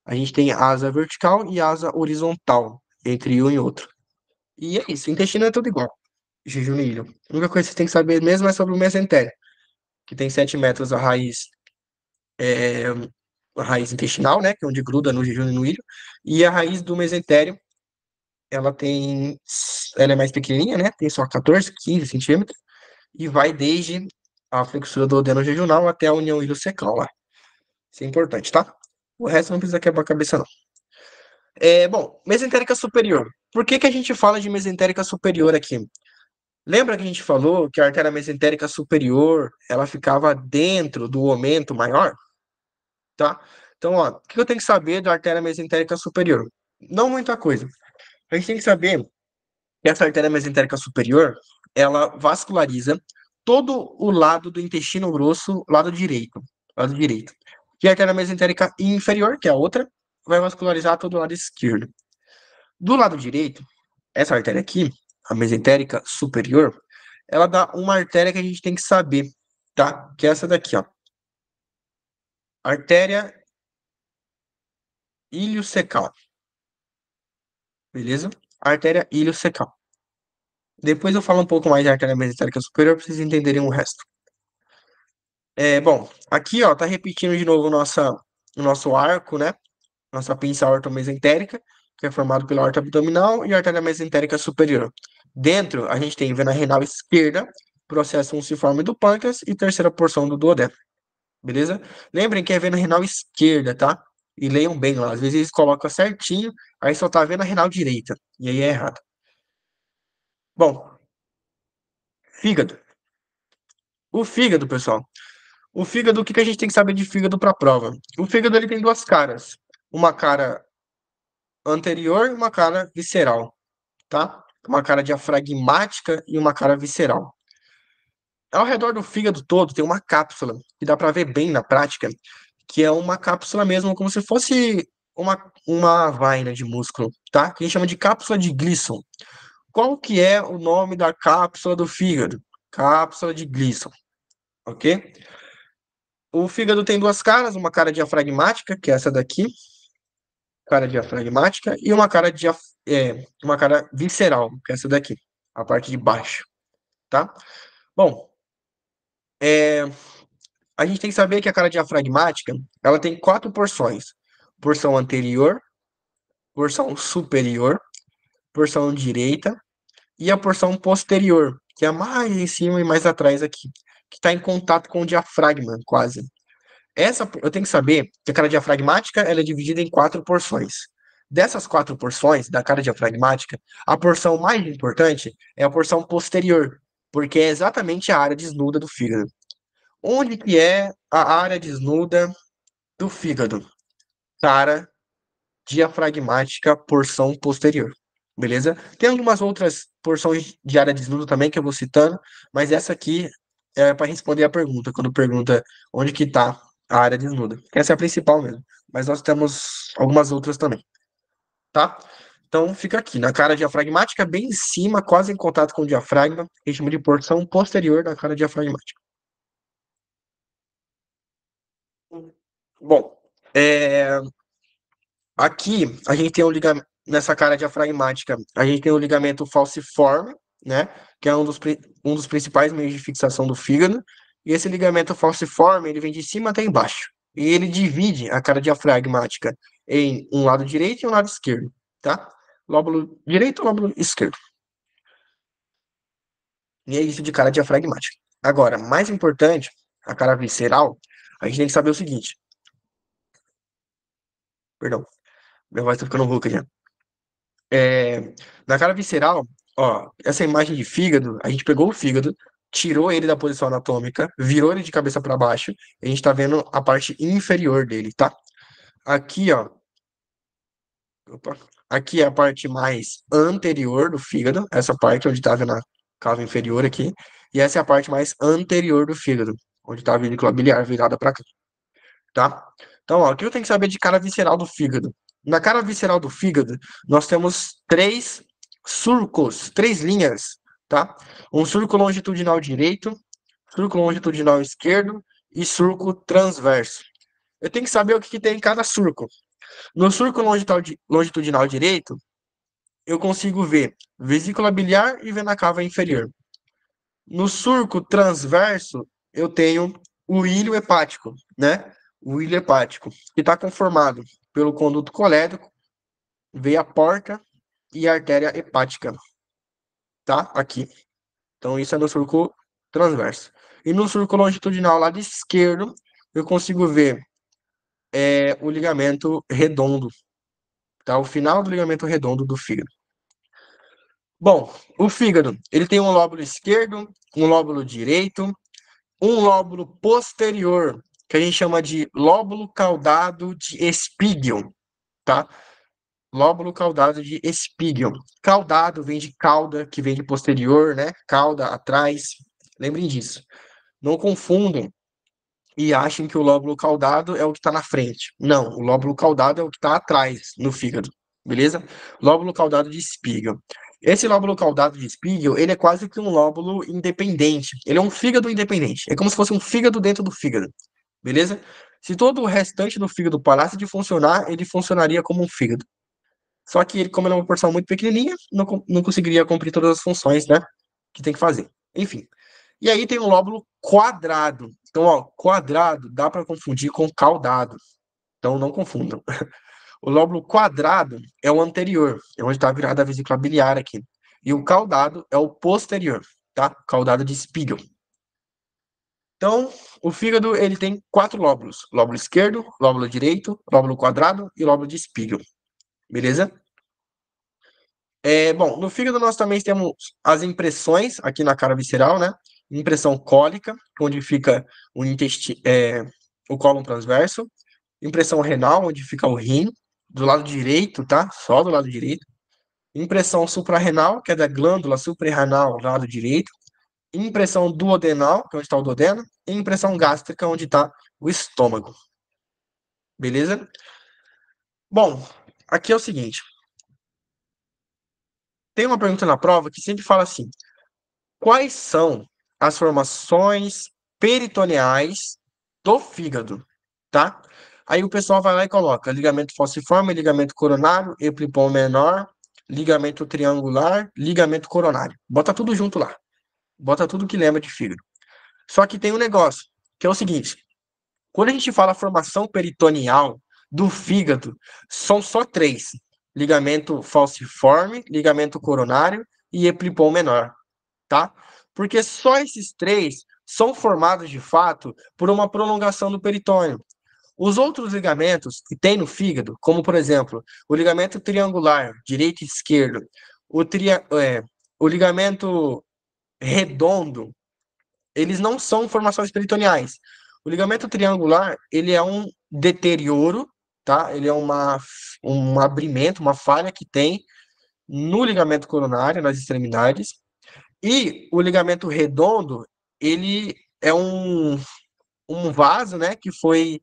A gente tem asa vertical e asa horizontal entre um e outro. E é isso, o intestino é tudo igual. Jejum e ilho. A única coisa que você tem que saber mesmo é sobre o mesentério, que tem 7 metros é, a raiz intestinal, né? Que é onde gruda no jejum e no ilho. E a raiz do mesentério, ela tem. Ela é mais pequenininha, né? Tem só 14, 15 centímetros. E vai desde a flexura do odeno jejunal até a união iliocecal lá. Isso é importante, tá? O resto não precisa quebrar a cabeça, não. Bom, mesentérica superior. Por que que a gente fala de mesentérica superior aqui? Lembra que a gente falou que a artéria mesentérica superior, ela ficava dentro do omentro maior, tá? Então, ó, o que eu tenho que saber da artéria mesentérica superior? Não muita coisa. A gente tem que saber que essa artéria mesentérica superior, ela vasculariza todo o lado do intestino grosso, lado direito, lado direito. E a artéria mesentérica inferior, que é a outra, vai vascularizar todo o lado esquerdo. Do lado direito, essa artéria aqui, a mesentérica superior, ela dá uma artéria que a gente tem que saber, tá? Que é essa daqui, ó. Artéria iliocecal, beleza? Artéria iliocecal. Depois eu falo um pouco mais da artéria mesentérica superior para vocês entenderem o resto. Bom, aqui, ó, tá repetindo de novo o nosso arco, né? Nossa pinça aortomesentérica, que é formado pela aorta abdominal e a artéria mesentérica superior. Dentro, a gente tem vena renal esquerda, processo unciforme do pâncreas e terceira porção do duodeno, beleza? Lembrem que é vena renal esquerda, tá? E leiam bem lá. Às vezes eles colocam certinho, aí só tá a vena renal direita. E aí é errado. Bom, fígado. O fígado, pessoal. O fígado, o que que a gente tem que saber de fígado para a prova? O fígado ele tem duas caras. Uma cara anterior e uma cara visceral, tá? Uma cara diafragmática e uma cara visceral. Ao redor do fígado todo tem uma cápsula, que dá para ver bem na prática, que é uma cápsula mesmo, como se fosse uma vaina de músculo, tá? Que a gente chama de cápsula de Gleason. Qual que é o nome da cápsula do fígado? Cápsula de Gleason, ok? O fígado tem duas caras, uma cara diafragmática, que é essa daqui, cara diafragmática, e uma cara visceral, que é essa daqui, a parte de baixo, tá? Bom, é, a gente tem que saber que a cara diafragmática, ela tem quatro porções. Porção anterior, porção superior, porção direita e a porção posterior, que é mais em cima e mais atrás aqui, que está em contato com o diafragma, quase. Eu tenho que saber que a cara diafragmática ela é dividida em quatro porções. Dessas quatro porções da cara diafragmática, a porção mais importante é a porção posterior, porque é exatamente a área desnuda do fígado. Onde que é a área desnuda do fígado? Cara diafragmática, porção posterior. Beleza? Tem algumas outras porções de área desnuda também que eu vou citando, mas essa aqui é para responder a pergunta, quando pergunta onde que está a área desnuda. Essa é a principal mesmo, mas nós temos algumas outras também, tá? Então fica aqui, na cara diafragmática, bem em cima, quase em contato com o diafragma, a gente chama de porção posterior da cara diafragmática. Bom, é, aqui a gente tem um ligamento, nessa cara diafragmática, a gente tem o ligamento falciforme, né? Que é um dos principais meios de fixação do fígado. E esse ligamento falciforme, ele vem de cima até embaixo. E ele divide a cara diafragmática em um lado direito e um lado esquerdo, tá? Lóbulo direito e lóbulo esquerdo. E é isso de cara diafragmática. Agora, mais importante, a cara visceral, a gente tem que saber o seguinte. Perdão, minha voz tá ficando rouca já. Na cara visceral, ó, essa imagem de fígado, a gente pegou o fígado, tirou ele da posição anatômica, virou ele de cabeça para baixo, e a gente tá vendo a parte inferior dele, tá? Aqui, ó, opa, aqui é a parte mais anterior do fígado, essa parte onde tá vendo a cava inferior aqui, e essa é a parte mais anterior do fígado, onde tá a vesícula biliar virada para cá, tá? Então, ó, o que eu tenho que saber de cara visceral do fígado? Na cara visceral do fígado, nós temos três surcos, três linhas, tá? Um surco longitudinal direito, surco longitudinal esquerdo e surco transverso. Eu tenho que saber o que, que tem em cada surco. No surco longitudinal direito, eu consigo ver vesícula biliar e vena cava inferior. No surco transverso, eu tenho o ilho hepático, né? O ilho hepático, que está conformado pelo conduto colédoco, veia porta e artéria hepática, tá? Aqui. Então, isso é no surco transverso. E no surco longitudinal, lado esquerdo, eu consigo ver o ligamento redondo, tá? O final do ligamento redondo do fígado. Bom, o fígado, ele tem um lóbulo esquerdo, um lóbulo direito, um lóbulo posterior, que a gente chama de lóbulo caudado de Spiegel, tá? Lóbulo caudado de Spiegel. Caudado vem de cauda, que vem de posterior, né? Cauda atrás. Lembrem disso. Não confundam e achem que o lóbulo caudado é o que está na frente. Não, o lóbulo caudado é o que está atrás, no fígado. beleza? Lóbulo caudado de Spiegel. Esse lóbulo caudado de Spiegel, ele é quase que um lóbulo independente. Ele é um fígado independente. É como se fosse um fígado dentro do fígado, beleza? Se todo o restante do fígado parasse de funcionar, ele funcionaria como um fígado. Só que ele, como ele é uma porção muito pequenininha, não conseguiria cumprir todas as funções, né, que tem que fazer. Enfim. E aí tem um lóbulo quadrado. Então, ó, quadrado dá para confundir com caudado. Então, não confundam. O lóbulo quadrado é o anterior, é onde está virada a vesícula biliar aqui. E o caudado é o posterior, tá? Caudado de Spiegel. Então, o fígado ele tem 4 lóbulos: lóbulo esquerdo, lóbulo direito, lóbulo quadrado e lóbulo de Spiegel. Beleza? Bom, no fígado nós também temos as impressões aqui na cara visceral, né? Impressão cólica, onde fica o intestino, o cólon transverso. Impressão renal, onde fica o rim, do lado direito, tá? Só do lado direito. Impressão suprarrenal, que é da glândula suprarrenal do lado direito. Impressão duodenal, que é onde está o duodeno. E impressão gástrica, onde está o estômago. Beleza? Bom, aqui é o seguinte. Tem uma pergunta na prova que sempre fala assim: quais são as formações peritoneais do fígado, tá? Aí o pessoal vai lá e coloca ligamento falciforme, ligamento coronário, eplipom menor, ligamento triangular, ligamento coronário. Bota tudo junto lá. Bota tudo que lembra de fígado. Só que tem um negócio, que é o seguinte: quando a gente fala formação peritoneal do fígado, são só 3: ligamento falciforme, ligamento coronário e eplipom menor, tá? Porque só esses 3 são formados de fato por uma prolongação do peritônio. Os outros ligamentos que tem no fígado, como por exemplo, o ligamento triangular, direito e esquerdo, o ligamento redondo, eles não são formações peritoneais. O ligamento triangular, ele é um deterioro, tá? Ele é um abrimento, uma falha que tem no ligamento coronário, nas extremidades. E o ligamento redondo, ele é um vaso, né, que foi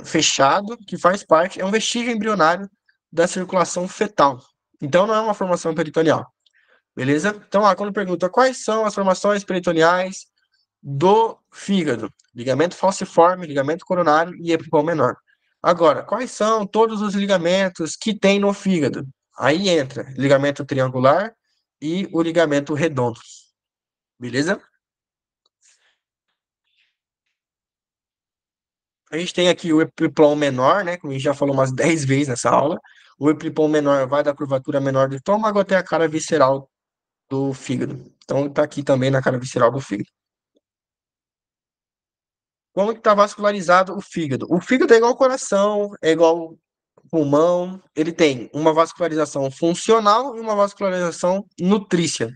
fechado, que faz parte, é um vestígio embrionário da circulação fetal. Então, não é uma formação peritoneal, beleza? Então, quando pergunta quais são as formações peritoneais do fígado: ligamento falciforme, ligamento coronário e eplipom menor. Agora, quais são todos os ligamentos que tem no fígado? Aí entra ligamento triangular e o ligamento redondo, beleza? A gente tem aqui o epiplom menor, né? Como a gente já falou umas 10 vezes nessa aula. O epiplom menor vai da curvatura menor do estômago até a cara visceral do fígado. Então tá aqui também na cara visceral do fígado. Como que está vascularizado o fígado? O fígado é igual ao coração, é igual ao pulmão. Ele tem uma vascularização funcional e uma vascularização nutrícia.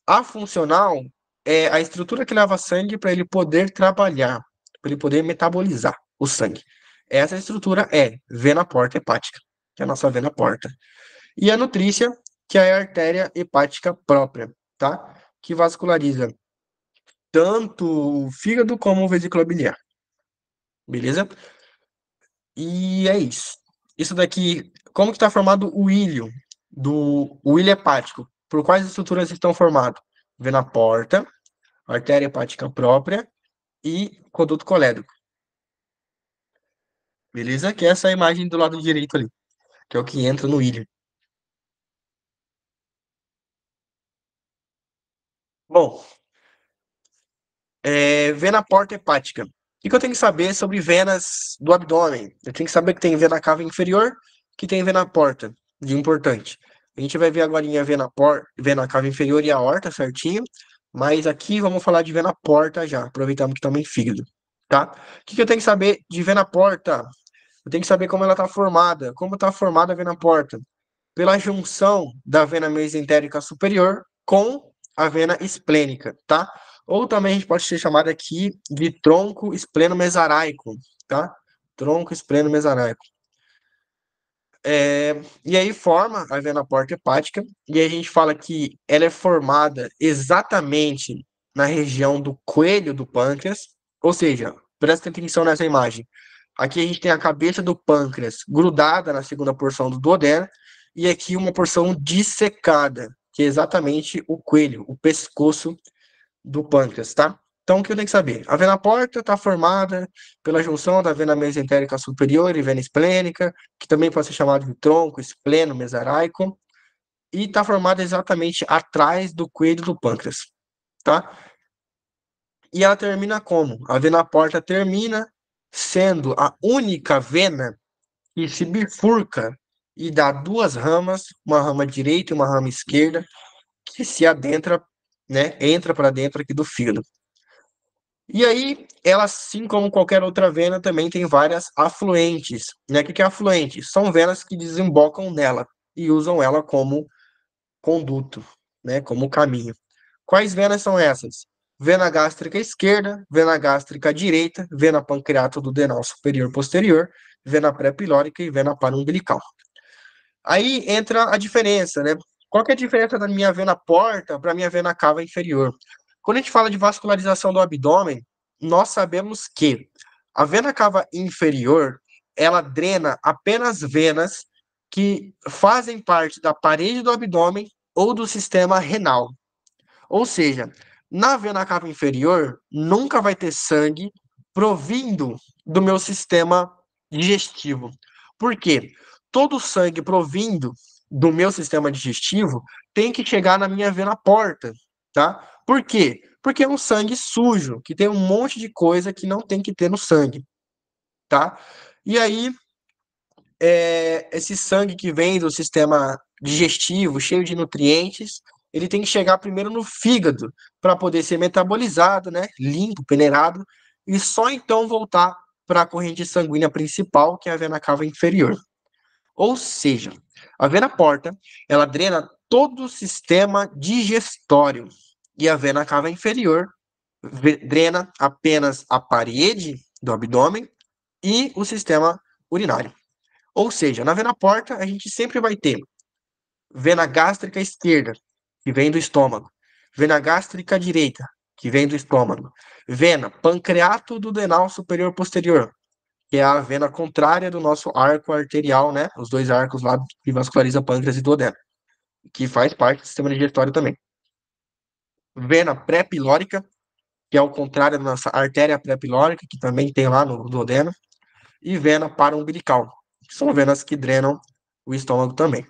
A funcional é a estrutura que leva sangue para ele poder trabalhar, para ele poder metabolizar o sangue. Essa estrutura é vena porta hepática, que é a nossa vena porta. E a nutrícia, que é a artéria hepática própria, tá? Que vasculariza tanto o fígado como o vesícula biliar. Beleza? E é isso. Isso daqui, como que está formado o ilho hepático? Por quais estruturas estão formados? Vena porta, artéria hepática própria e conduto colédoco. Beleza? Que é essa imagem do lado direito ali, que é o que entra no ilho. Bom, vena porta hepática. O que eu tenho que saber sobre venas do abdômen? Eu tenho que saber que tem vena cava inferior, que tem vena porta, de importante. A gente vai ver agora a vena cava inferior e a aorta certinho, mas aqui vamos falar de vena porta já, aproveitando que também fígado, tá? O que eu tenho que saber de vena porta? Eu tenho que saber como ela está formada. Como está formada a vena porta? Pela junção da vena mesentérica superior com a vena esplênica, tá? Ou também a gente pode ser chamado aqui de tronco espleno-mesaraico, tá? Tronco espleno-mesaraico. E aí forma a vena porta hepática, e a gente fala que ela é formada exatamente na região do coelho do pâncreas, ou seja, presta atenção nessa imagem. Aqui a gente tem a cabeça do pâncreas grudada na segunda porção do duodeno e aqui uma porção dissecada, que é exatamente o coelho, o pescoço do pâncreas, tá? Então, o que eu tenho que saber? A vena porta está formada pela junção da vena mesentérica superior e vena esplênica, que também pode ser chamado de tronco, espleno, mesaraico, e está formada exatamente atrás do coelho do pâncreas, tá? E ela termina como? A vena porta termina sendo a única vena que se bifurca e dá duas ramas, uma rama direita e uma rama esquerda, que se adentra, né, entra para dentro aqui do fígado. E aí, ela, assim como qualquer outra vena, também tem várias afluentes, né? O que que é afluente? São venas que desembocam nela e usam ela como conduto, né? Como caminho. Quais venas são essas? Vena gástrica esquerda, vena gástrica direita, vena pancreatoduodenal superior posterior, vena pré-pilórica e vena paraumbilical. Aí entra a diferença, né? Qual que é a diferença da minha vena porta para a minha vena cava inferior? Quando a gente fala de vascularização do abdômen, nós sabemos que a vena cava inferior, ela drena apenas venas que fazem parte da parede do abdômen ou do sistema renal. Ou seja, na vena cava inferior, nunca vai ter sangue provindo do meu sistema digestivo. Por quê? Todo o sangue provindo do meu sistema digestivo tem que chegar na minha vena porta, tá? Por quê? Porque é um sangue sujo, que tem um monte de coisa que não tem que ter no sangue, tá? E aí, esse sangue que vem do sistema digestivo, cheio de nutrientes, ele tem que chegar primeiro no fígado para poder ser metabolizado, né? Limpo, peneirado, e só então voltar para a corrente sanguínea principal, que é a vena cava inferior. Ou seja, a vena porta, ela drena todo o sistema digestório e a vena cava inferior drena apenas a parede do abdômen e o sistema urinário. Ou seja, na vena porta, a gente sempre vai ter vena gástrica esquerda, que vem do estômago, vena gástrica direita, que vem do estômago, vena pancreatoduodenal superior posterior, que é a vena contrária do nosso arco arterial, né? Os dois arcos lá que vasculariza pâncreas e duodeno, que faz parte do sistema digestório também. Vena pré-pilórica, que é o contrário da nossa artéria pré-pilórica, que também tem lá no duodeno, e vena paraumbilical, que são venas que drenam o estômago também.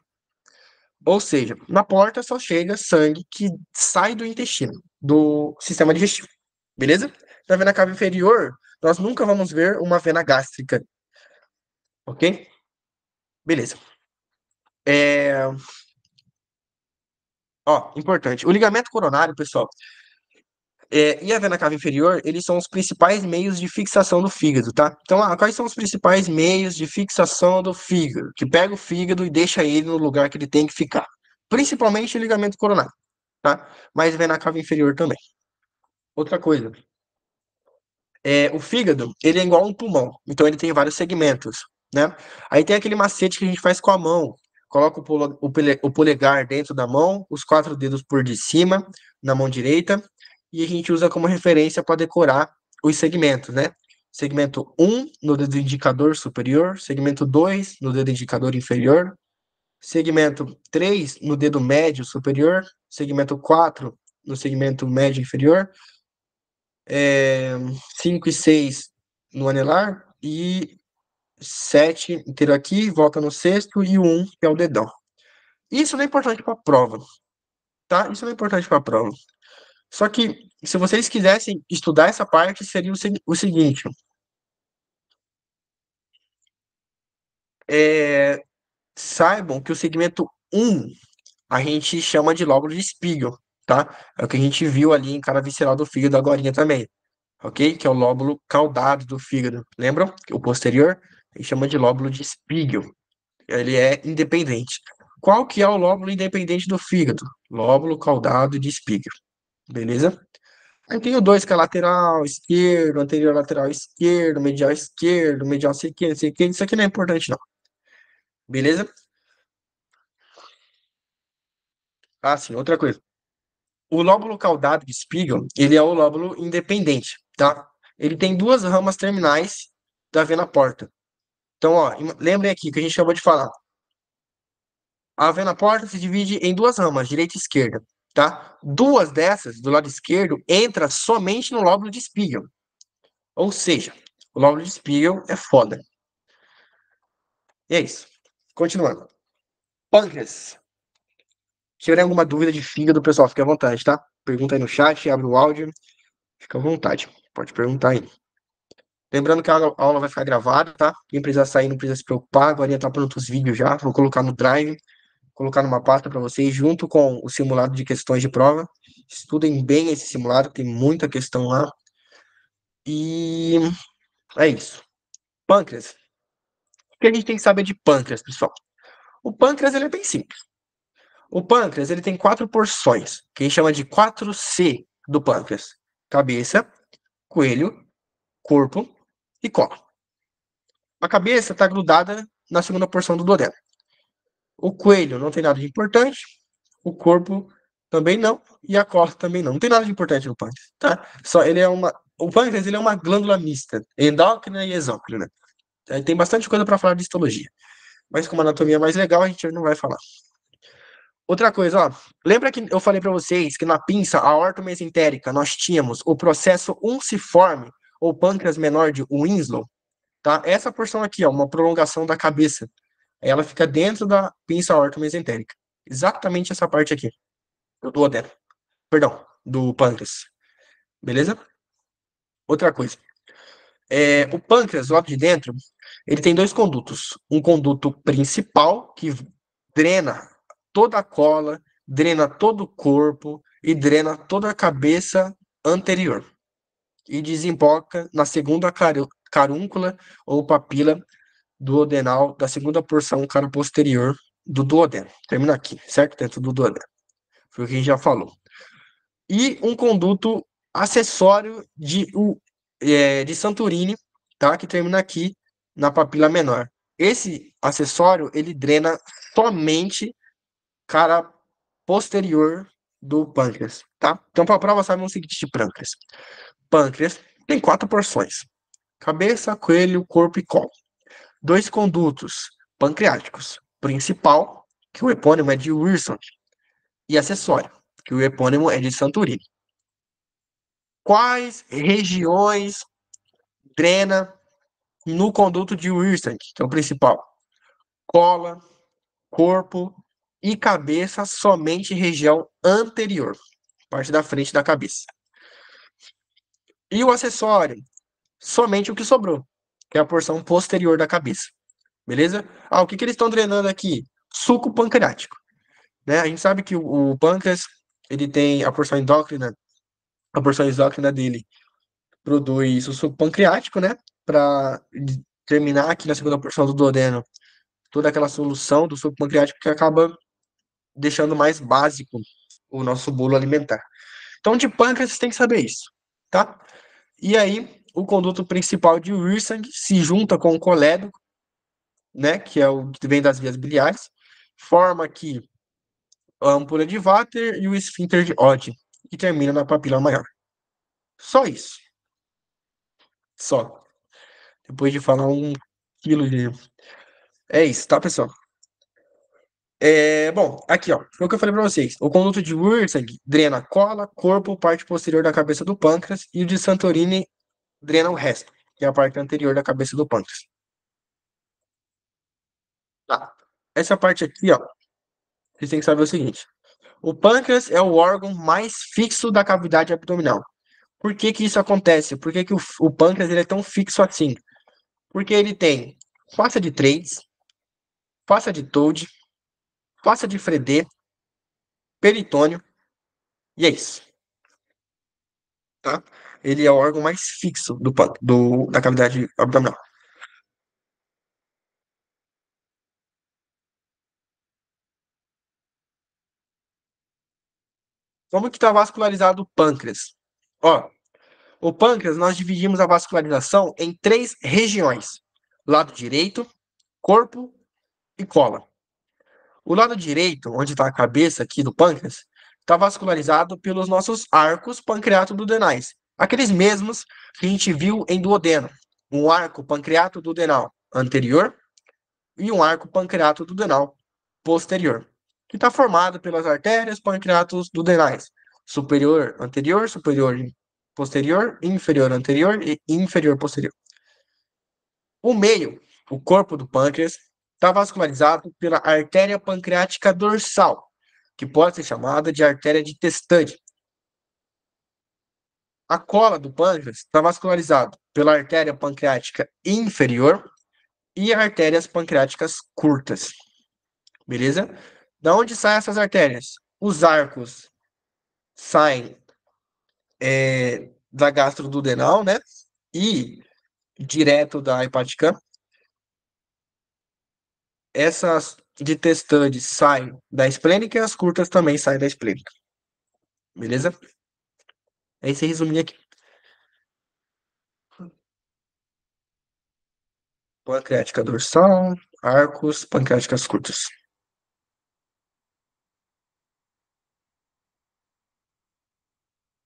Ou seja, na porta só chega sangue que sai do intestino, do sistema digestivo. Beleza? Na vena cava inferior, nós nunca vamos ver uma vena gástrica. Ok? Beleza. É... Ó, importante. O ligamento coronário, pessoal, e a vena cava inferior, eles são os principais meios de fixação do fígado, tá? Então, quais são os principais meios de fixação do fígado? Que pega o fígado e deixa ele no lugar que ele tem que ficar. Principalmente o ligamento coronário, tá? Mas vena cava inferior também. Outra coisa, o fígado, ele é igual a um pulmão, então ele tem vários segmentos, né? Aí tem aquele macete que a gente faz com a mão, coloca o polegar dentro da mão, os quatro dedos por de cima, na mão direita, e a gente usa como referência para decorar os segmentos, né? Segmento 1 no dedo indicador superior, segmento 2 no dedo indicador inferior, segmento 3 no dedo médio superior, segmento 4 no segmento médio inferior, é, 5 e 6 no anelar e 7 inteiro aqui, volta no sexto e o 1, que é o dedão. Isso não é importante para a prova, tá? Isso não é importante para a prova. Só que, se vocês quisessem estudar essa parte, seria o seguinte: é, saibam que o segmento 1 a gente chama de lóbulo de Spiegel, tá? É o que a gente viu ali em cara visceral do fígado agorinha também, ok? Que é o lóbulo caudado do fígado. Lembram? O posterior a gente chama de lóbulo de Spiegel. Ele é independente. Qual que é o lóbulo independente do fígado? Lóbulo caudado de Spiegel. Beleza? Aí tem o dois, que é lateral esquerdo, anterior lateral esquerdo, medial esquerdo, não sei o que. Isso aqui não é importante, não. Beleza? Ah, sim, outra coisa. O lóbulo caudado de Spiegel, ele é o lóbulo independente, tá? Ele tem duas ramas terminais da vena porta. Então, ó, lembrem aqui que a gente acabou de falar. A vena porta se divide em duas ramas, direita e esquerda, tá? Duas dessas, do lado esquerdo, entra somente no lóbulo de Spiegel. Ou seja, o lóbulo de Spiegel é foda. E é isso. Continuando. Pâncreas. Se tiver alguma dúvida de fígado, pessoal, fique à vontade, tá? Pergunta aí no chat, abre o áudio, fica à vontade. Pode perguntar aí. Lembrando que a aula vai ficar gravada, tá? Quem precisar sair não precisa se preocupar. Agora tá pronto os vídeos já. Vou colocar no Drive, colocar numa pasta para vocês, junto com o simulado de questões de prova. Estudem bem esse simulado, tem muita questão lá. E é isso. Pâncreas. O que a gente tem que saber de pâncreas, pessoal? O pâncreas ele é bem simples. O pâncreas ele tem quatro porções, que a gente chama de 4C do pâncreas: cabeça, coelho, corpo e cola. A cabeça está grudada na segunda porção do duodeno. O coelho não tem nada de importante, o corpo também não, e a cola também não. Não tem nada de importante no pâncreas, tá? Só ele é uma, o pâncreas ele é uma glândula mista, endócrina e exócrina. Tem bastante coisa para falar de histologia, mas como a anatomia é mais legal, a gente não vai falar. Outra coisa, ó, lembra que eu falei para vocês que na pinça aorta mesentérica nós tínhamos o processo unciforme ou pâncreas menor de Winslow, tá? Essa porção aqui, ó, uma prolongação da cabeça, ela fica dentro da pinça aorta mesentérica. Exatamente essa parte aqui, do duodeno. Perdão, do pâncreas. Beleza? Outra coisa. O pâncreas, do lado de dentro, ele tem dois condutos. Um conduto principal, que drena toda a cola, drena todo o corpo e drena toda a cabeça anterior. E desemboca na segunda carúncula ou papila duodenal da segunda porção cara posterior do duodeno. Termina aqui, certo? Dentro do duodeno. Foi o que a gente já falou. E um conduto acessório de Santorini, tá? Que termina aqui na papila menor. Esse acessório, ele drena somente cara posterior do pâncreas, tá? Então, para a prova, sabe o seguinte de pâncreas. Pâncreas tem quatro porções: cabeça, coelho, corpo e colo. Dois condutos pancreáticos: principal, que o epônimo é de Wilson, e acessório, que o epônimo é de Santorini. Quais regiões drena no conduto de Wilson, que é o principal? Cola, corpo e cabeça, somente região anterior, parte da frente da cabeça. E o acessório, somente o que sobrou, que é a porção posterior da cabeça. Beleza? O que eles estão drenando aqui? Suco pancreático. Né? A gente sabe que o pâncreas, ele tem a porção exócrina dele produz o suco pancreático, né? Para terminar aqui na segunda porção do duodeno, toda aquela solução do suco pancreático que acaba deixando mais básico o nosso bolo alimentar. Então, de pâncreas, você tem que saber isso, tá? E aí, o conduto principal de Wilson se junta com o colédoco, né? Que é o que vem das vias biliares, forma aqui a ampulha de Vater e o esfíncter de Oddi, que termina na papila maior. Só isso. Só. Depois de falar um quilo de. É isso, tá, pessoal? Bom, aqui, ó. Foi o que eu falei pra vocês. O conduto de Würzburg drena cola, corpo, parte posterior da cabeça do pâncreas, e o de Santorini drena o resto, que é a parte anterior da cabeça do pâncreas. Tá. Essa parte aqui, ó. Vocês têm que saber o seguinte. O pâncreas é o órgão mais fixo da cavidade abdominal. Por que que isso acontece? Por que que o pâncreas ele é tão fixo assim? Porque ele tem fossa de Trades, fossa de Toad, fossa de Fredé, peritônio, e é isso, tá? Ele é o órgão mais fixo da cavidade abdominal. Como que está vascularizado o pâncreas? Ó, o pâncreas, nós dividimos a vascularização em três regiões: lado direito, corpo e cola. O lado direito, onde está a cabeça aqui do pâncreas, está vascularizado pelos nossos arcos pancreato-duodenais, aqueles mesmos que a gente viu em duodeno. um arco pancreato-duodenal anterior e um arco pancreato-duodenal posterior, que está formado pelas artérias pancreatos duodenais, superior anterior, superior posterior, inferior anterior e inferior posterior. O meio, o corpo do pâncreas, está vascularizado pela artéria pancreática dorsal, que pode ser chamada de artéria de Testade. A cola do pâncreas está vascularizado pela artéria pancreática inferior e artérias pancreáticas curtas. Beleza? Da onde saem essas artérias? Os arcos saem da gastroduodenal, né? E direto da hepaticã. Essas de Testade saem da esplênica e as curtas também saem da esplênica. Beleza? É esse resuminho aqui. Pancreática dorsal, arcos, pancreáticas curtas.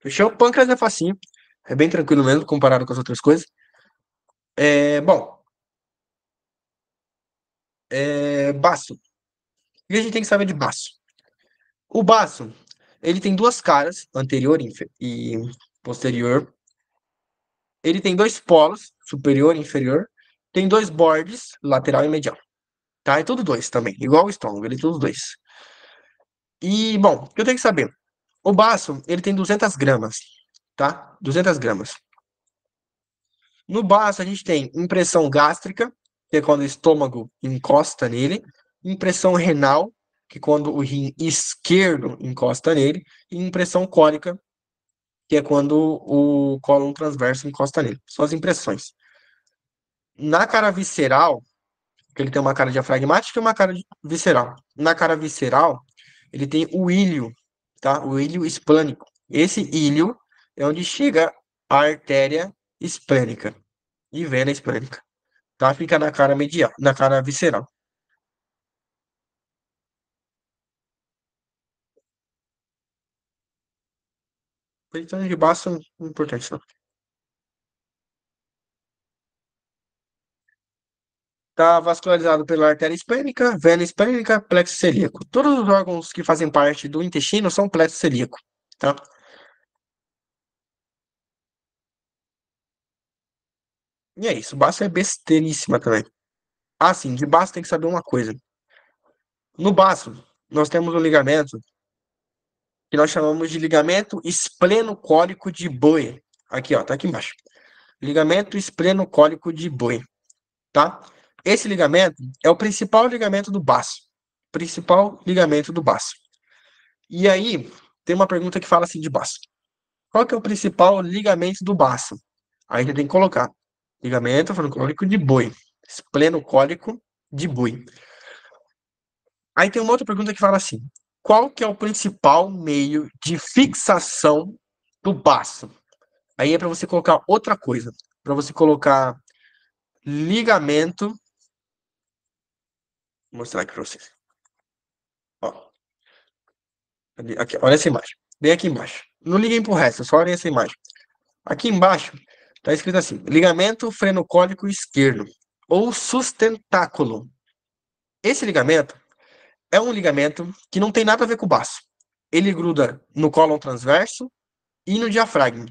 Fechou? Pâncreas é facinho. É bem tranquilo mesmo, comparado com as outras coisas. Bom, baço. O que a gente tem que saber de baço? O baço, ele tem duas caras, anterior e posterior. Ele tem dois polos, superior e inferior. Tem dois bordes, lateral e medial. Tá? É tudo dois também, igual o estômago, ele tem tudo dois. E, bom, o que eu tenho que saber? O baço, ele tem 200 gramas, tá? 200 gramas. No baço, a gente tem impressão gástrica, que é quando o estômago encosta nele, impressão renal, que é quando o rim esquerdo encosta nele, e impressão cólica, que é quando o cólon transverso encosta nele. São as impressões. Na cara visceral, que ele tem uma cara diafragmática e uma cara visceral. Na cara visceral, ele tem o ilho, tá? O ilho esplânico. Esse ilho é onde chega a artéria esplênica e vena esplênica, tá? Fica na cara medial, na cara visceral. Peritônio de baço, não é importante, não. Tá vascularizado pela artéria esplênica, vena esplênica, plexo celíaco. Todos os órgãos que fazem parte do intestino são plexo celíaco, tá? E é isso. Baço é besteiríssima também. Ah, sim, de baço tem que saber uma coisa. No baço, nós temos um ligamento que nós chamamos de ligamento esplenocólico de boi. Aqui, ó, tá aqui embaixo. Ligamento esplenocólico de boi, tá? Esse ligamento é o principal ligamento do baço. Principal ligamento do baço. E aí, tem uma pergunta que fala assim de baço. Qual que é o principal ligamento do baço? Aí você tem que colocar ligamento esplenocólico de boi. Esplenocólico de boi. Aí tem uma outra pergunta que fala assim: qual que é o principal meio de fixação do baço? Aí é para você colocar outra coisa, para você colocar ligamento. Vou mostrar aqui para vocês. Ó, aqui, olha essa imagem. Bem aqui embaixo. Não liguem pro resto, só olhem essa imagem. Aqui embaixo está escrito assim: ligamento frenocólico esquerdo ou sustentáculo. Esse ligamento é um ligamento que não tem nada a ver com o baço. Ele gruda no cólon transverso e no diafragma.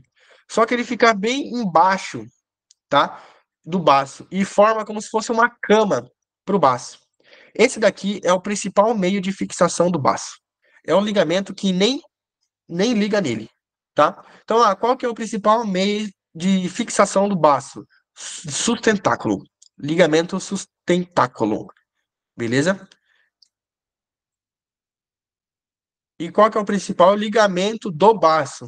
Só que ele fica bem embaixo, tá? Do baço e forma como se fosse uma cama para o baço. Esse daqui é o principal meio de fixação do baço. É um ligamento que nem liga nele, tá? Então, qual que é o principal meio de fixação do baço? Sustentáculo. Ligamento sustentáculo. Beleza? E qual que é o principal ligamento do baço?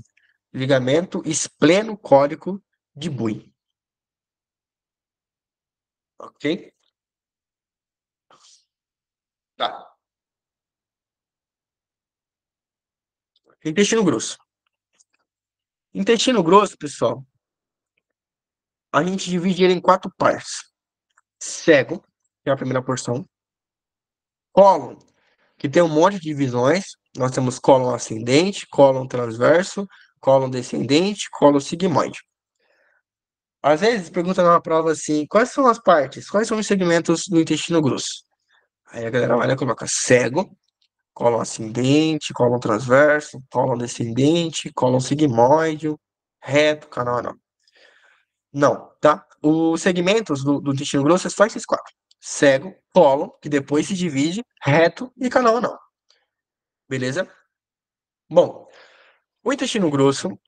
Ligamento esplenocólico de Buy. Ok? Tá. Intestino grosso. Intestino grosso, pessoal, a gente divide ele em quatro partes. Cego, que é a primeira porção. Cólon, que tem um monte de divisões. Nós temos cólon ascendente, cólon transverso, cólon descendente, cólon sigmoide. Às vezes pergunta numa prova assim, quais são as partes, quais são os segmentos do intestino grosso? Aí a galera vai lá e coloca cego, cólon ascendente, cólon transverso, cólon descendente, cólon sigmoide, reto, canal anal. Não, tá? Os segmentos do intestino grosso é só esses quatro. Cego, cólon, que depois se divide, reto e canal anal. Beleza? Bom, o intestino grosso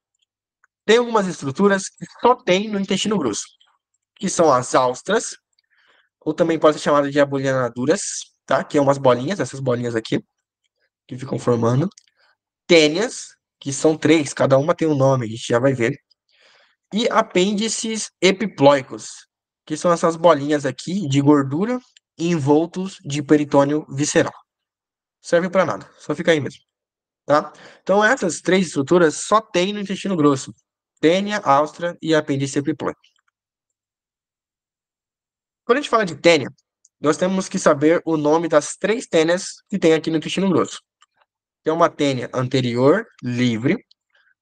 tem algumas estruturas que só tem no intestino grosso, que são as alstras, ou também pode ser chamada de abolionaduras, tá? Que é umas bolinhas, essas bolinhas aqui, que ficam formando. Tênias, que são três, cada uma tem um nome, a gente já vai ver. E apêndices epiploicos, que são essas bolinhas aqui de gordura envoltos de peritônio visceral. Serve para nada, só fica aí mesmo, tá? Então essas três estruturas só tem no intestino grosso. Tênia, alstra e apêndice epiploico. Quando a gente fala de tênia, nós temos que saber o nome das três tênias que tem aqui no intestino grosso. Tem uma tênia anterior, livre,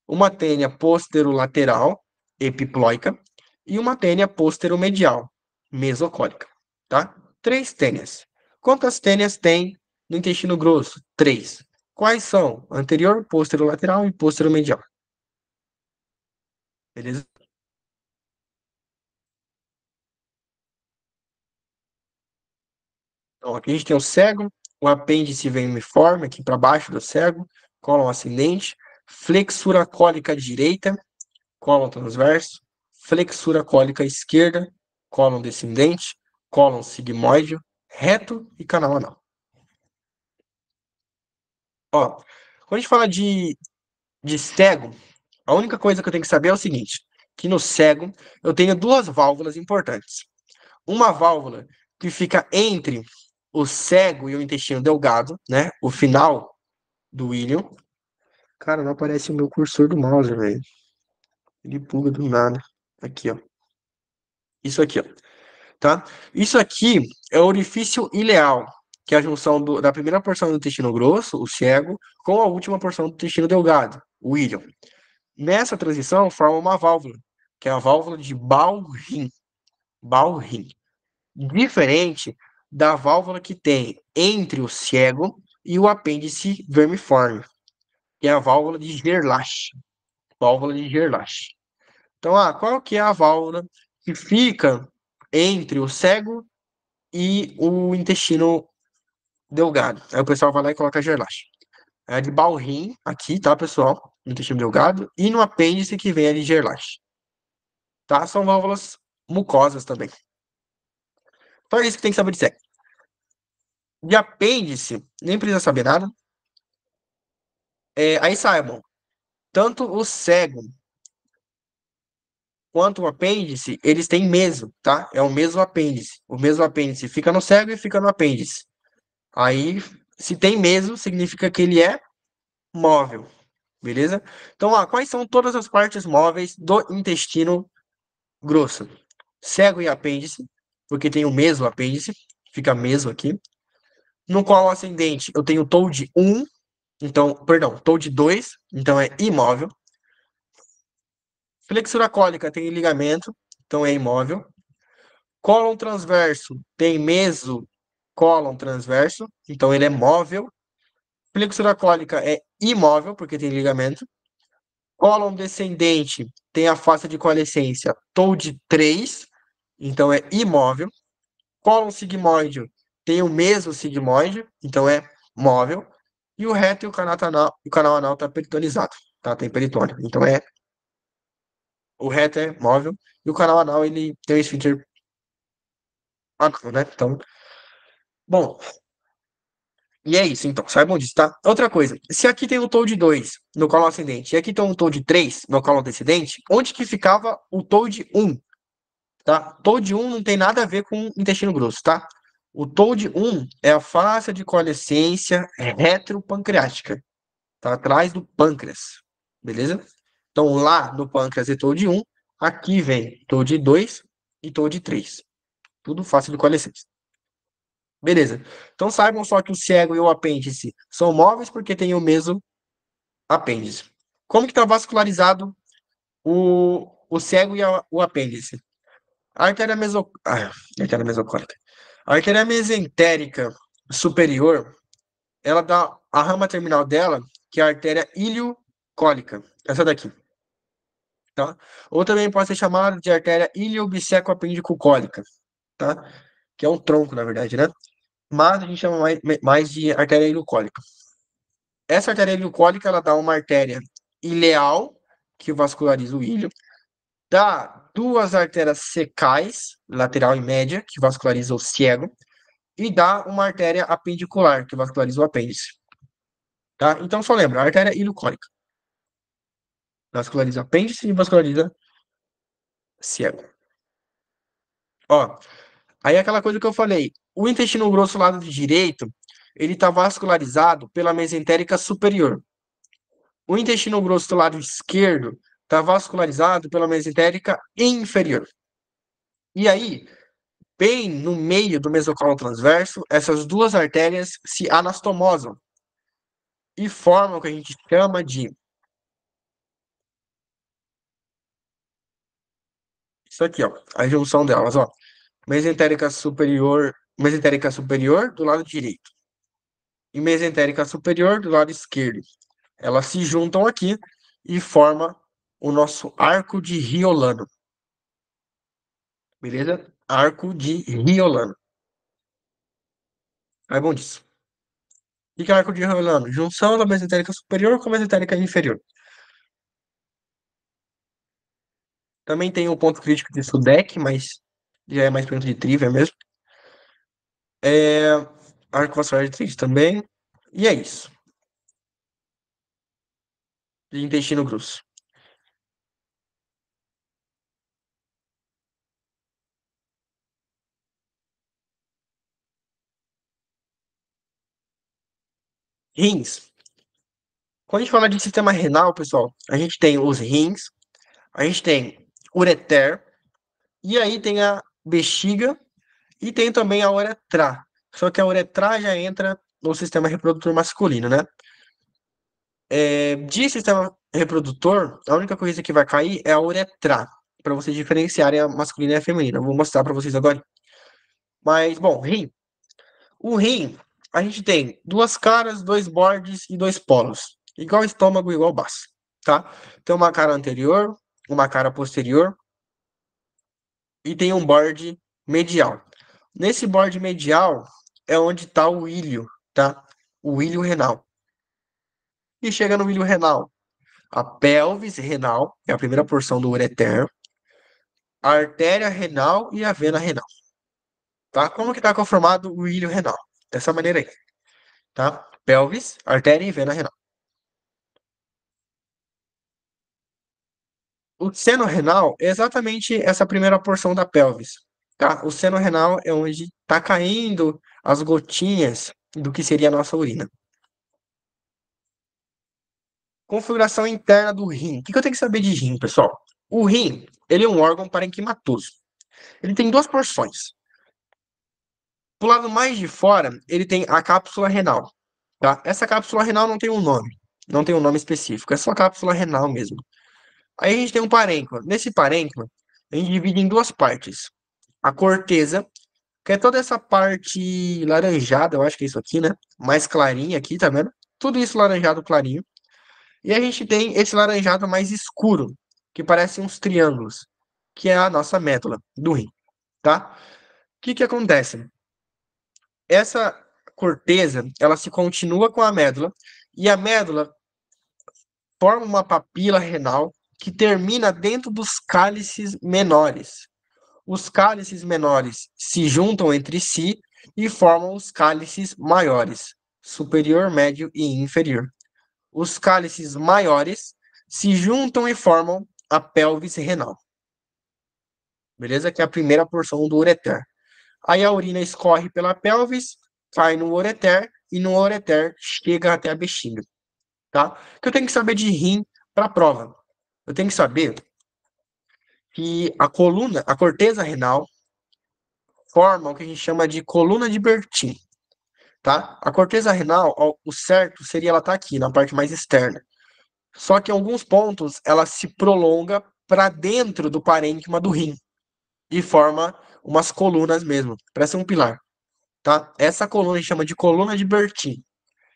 uma tênia posterolateral, epiploica, e uma tênia posteromedial, mesocólica, tá? Três tênias. Quantas tênias tem no intestino grosso? Três. Quais são? Anterior, posterolateral e posteromedial. Beleza? Então, aqui a gente tem o cego, o apêndice vermiforme aqui para baixo do cego, cólon ascendente, flexura cólica direita, cólon transverso, flexura cólica esquerda, cólon descendente, cólon sigmoide, reto e canal anal. Ó, quando a gente fala de cego, a única coisa que eu tenho que saber é o seguinte, que no cego eu tenho duas válvulas importantes. Uma válvula que fica entre o cego e o intestino delgado, né? O final do íleon. Cara, não aparece o meu cursor do mouse, velho. Ele buga do nada. Aqui, ó. Isso aqui, ó. Tá? Isso aqui é o orifício ileal, que é a junção da primeira porção do intestino grosso, o cego, com a última porção do intestino delgado, o íleon. Nessa transição, forma uma válvula, que é a válvula de Bowring. Bowring. Diferente da válvula que tem entre o cego e o apêndice vermiforme, que é a válvula de Gerlach. Válvula de Gerlach. Então, qual que é a válvula que fica entre o cego e o intestino delgado? Aí o pessoal vai lá e coloca Gerlach. É a de Bowring, aqui, tá, pessoal? No intestino delgado. E no apêndice que vem a de Gerlach. Tá? São válvulas mucosas também. Então é isso que tem que saber de cego. De apêndice, nem precisa saber nada. Aí saibam, tanto o cego quanto o apêndice, eles têm meso, tá? É o mesmo apêndice. O mesmo apêndice fica no cego e fica no apêndice. Aí, se tem meso, significa que ele é móvel, beleza? Então, quais são todas as partes móveis do intestino grosso? Cego e apêndice, porque tem o mesmo apêndice, fica meso aqui. No colo ascendente, eu tenho TOAD 1, então, perdão, TOAD 2, então é imóvel. Flexura cólica tem ligamento, então é imóvel. Cólon transverso tem meso cólon transverso, então ele é móvel. Flexura cólica é imóvel, porque tem ligamento. Cólon descendente tem a face de coalescência TOAD 3, então é imóvel. Cólon sigmoide tem o mesmo sigmoide, então é móvel. E o reto e o canal anal está peritonizado, tá? Tem peritônio. Então o reto é móvel e o canal anal ele tem o esfíncter anal, né? Então, bom, e é isso, então, saibam disso, tá? Outra coisa, se aqui tem o TOAD 2 no colo ascendente e aqui tem um TOAD 3 no colo descendente, onde que ficava o TOAD 1, tá? TOAD 1 não tem nada a ver com intestino grosso, tá? O TOAD 1 é a face de coalescência retropancreática, tá? Atrás do pâncreas, beleza? Então, lá no pâncreas é TOAD 1, aqui vem TOAD 2 e TOAD 3. Tudo face de coalescência. Beleza. Então saibam só que o cego e o apêndice são móveis porque têm o mesmo apêndice. Como que está vascularizado o o cego e o apêndice. A artéria artéria mesocólica. A artéria mesentérica superior, ela dá a rama terminal dela, que é a artéria iliocólica. Essa daqui, tá? Ou também pode ser chamada de artéria iliobissecoapêndico-cólica, tá? Que é um tronco, na verdade, né? Mas a gente chama mais de artéria iliocólica. Essa artéria iliocólica, ela dá uma artéria ileal, que vasculariza o ilho, dá duas artérias secais, lateral e média, que vasculariza o ciego, e dá uma artéria apendicular, que vasculariza o apêndice. Tá? Então, só lembra, a artéria iliocólica vasculariza apêndice e vasculariza ciego. Ó, aí aquela coisa que eu falei, o intestino grosso lado direito, ele está vascularizado pela mesentérica superior. O intestino grosso do lado esquerdo está vascularizado pela mesentérica inferior. E aí, bem no meio do mesocolo transverso, essas duas artérias se anastomosam e formam o que a gente chama de isso aqui, ó, a junção delas, ó. Mesentérica superior do lado direito e mesentérica superior do lado esquerdo. Elas se juntam aqui e formam o nosso arco de Riolano. Beleza? Arco de Riolano. Aí, bom disso. O que é arco de Riolano? Junção da mesentérica superior com a mesentérica inferior. Também tem o ponto crítico de Sudeck, mas já é mais perto de trivia mesmo. Arco vascular de Trich também. E é isso. De intestino grosso. Rins. Quando a gente fala de sistema renal, pessoal, a gente tem os rins, a gente tem ureter, e aí tem a bexiga e tem também a uretra. Só que a uretra já entra no sistema reprodutor masculino, né? De sistema reprodutor, a única coisa que vai cair é a uretra, para vocês diferenciarem a masculina e a feminina. Eu vou mostrar para vocês agora. Mas, bom, rim. O rim, a gente tem duas caras, dois bordes e dois polos. Igual estômago, igual baço, tá? Tem uma cara anterior, uma cara posterior e tem um borde medial. Nesse borde medial é onde está o ilho, tá? O ilho renal. E chega no ilho renal, a pelvis renal, é a primeira porção do ureter, a artéria renal e a vena renal, tá? Como que está conformado o ilho renal? Dessa maneira aí, tá? Pelvis, artéria e vena renal. O seno renal é exatamente essa primeira porção da pelvis, tá? O seno renal é onde está caindo as gotinhas do que seria a nossa urina. Configuração interna do rim. O que eu tenho que saber de rim, pessoal? O rim, ele é um órgão parenquimatoso. Ele tem duas porções. Do lado mais de fora, ele tem a cápsula renal, tá? Essa cápsula renal não tem um nome, não tem um nome específico, é só cápsula renal mesmo. Aí a gente tem um parênquima. Nesse parênquima, a gente divide em duas partes. A corteza, que é toda essa parte laranjada, eu acho que é isso aqui, né? Mais clarinha aqui, tá vendo? Tudo isso laranjado clarinho. E a gente tem esse laranjado mais escuro, que parece uns triângulos, que é a nossa médula do rim, tá? O que que acontece? Essa corteza, ela se continua com a médula, e a médula forma uma papila renal que termina dentro dos cálices menores. Os cálices menores se juntam entre si e formam os cálices maiores, superior, médio e inferior. Os cálices maiores se juntam e formam a pelvis renal. Beleza? Que é a primeira porção do ureter. Aí a urina escorre pela pelvis, cai no ureter e no ureter chega até a bexiga. Tá? O que eu tenho que saber de rim para a prova? Eu tenho que saber que a corteza renal, forma o que a gente chama de coluna de Bertin. Tá? A corteza renal, o certo seria ela estar aqui, na parte mais externa. Só que em alguns pontos ela se prolonga para dentro do parênquima do rim e forma umas colunas mesmo, parece um pilar, tá? Essa coluna a gente chama de coluna de Bertin.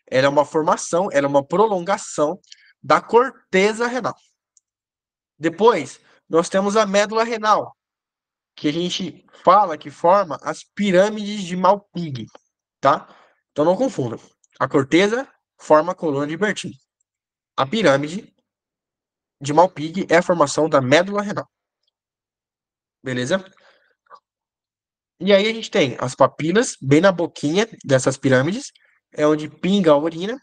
Ela é uma formação, ela é uma prolongação da corteza renal. Depois, nós temos a médula renal, que a gente fala que forma as pirâmides de Malpighi, tá? Então não confunda. A corteza forma a coluna de Bertin. A pirâmide de Malpighi é a formação da médula renal. Beleza? E aí a gente tem as papilas bem na boquinha dessas pirâmides, é onde pinga a urina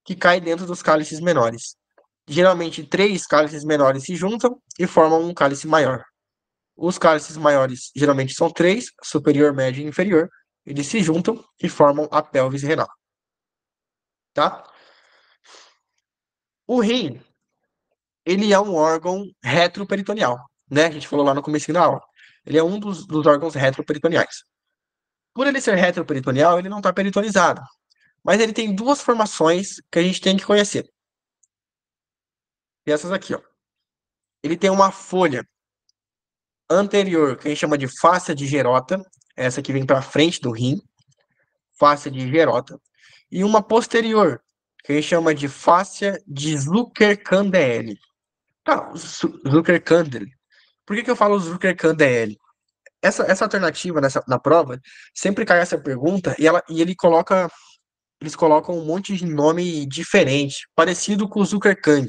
que cai dentro dos cálices menores. Geralmente, três cálices menores se juntam e formam um cálice maior. Os cálices maiores geralmente são três, superior, médio e inferior. Eles se juntam e formam a pelvis renal, tá? O rim, ele é um órgão retroperitoneal, né? A gente falou lá no começo da aula. Ele é um dos órgãos retroperitoneais. Por ele ser retroperitoneal, ele não está peritonizado, mas ele tem duas formações que a gente tem que conhecer. E essas aqui, ó. Ele tem uma folha anterior, que a gente chama de fáscia de Gerota, essa que vem para frente do rim, fáscia de Gerota, e uma posterior, que a gente chama de fáscia de Zucker-Candelli. Tá, Zucker-Candelli. Por que eu falo Zucker-Candelli? Essa alternativa na prova sempre cai essa pergunta e eles colocam um monte de nome diferente, parecido com o Zuckerkand.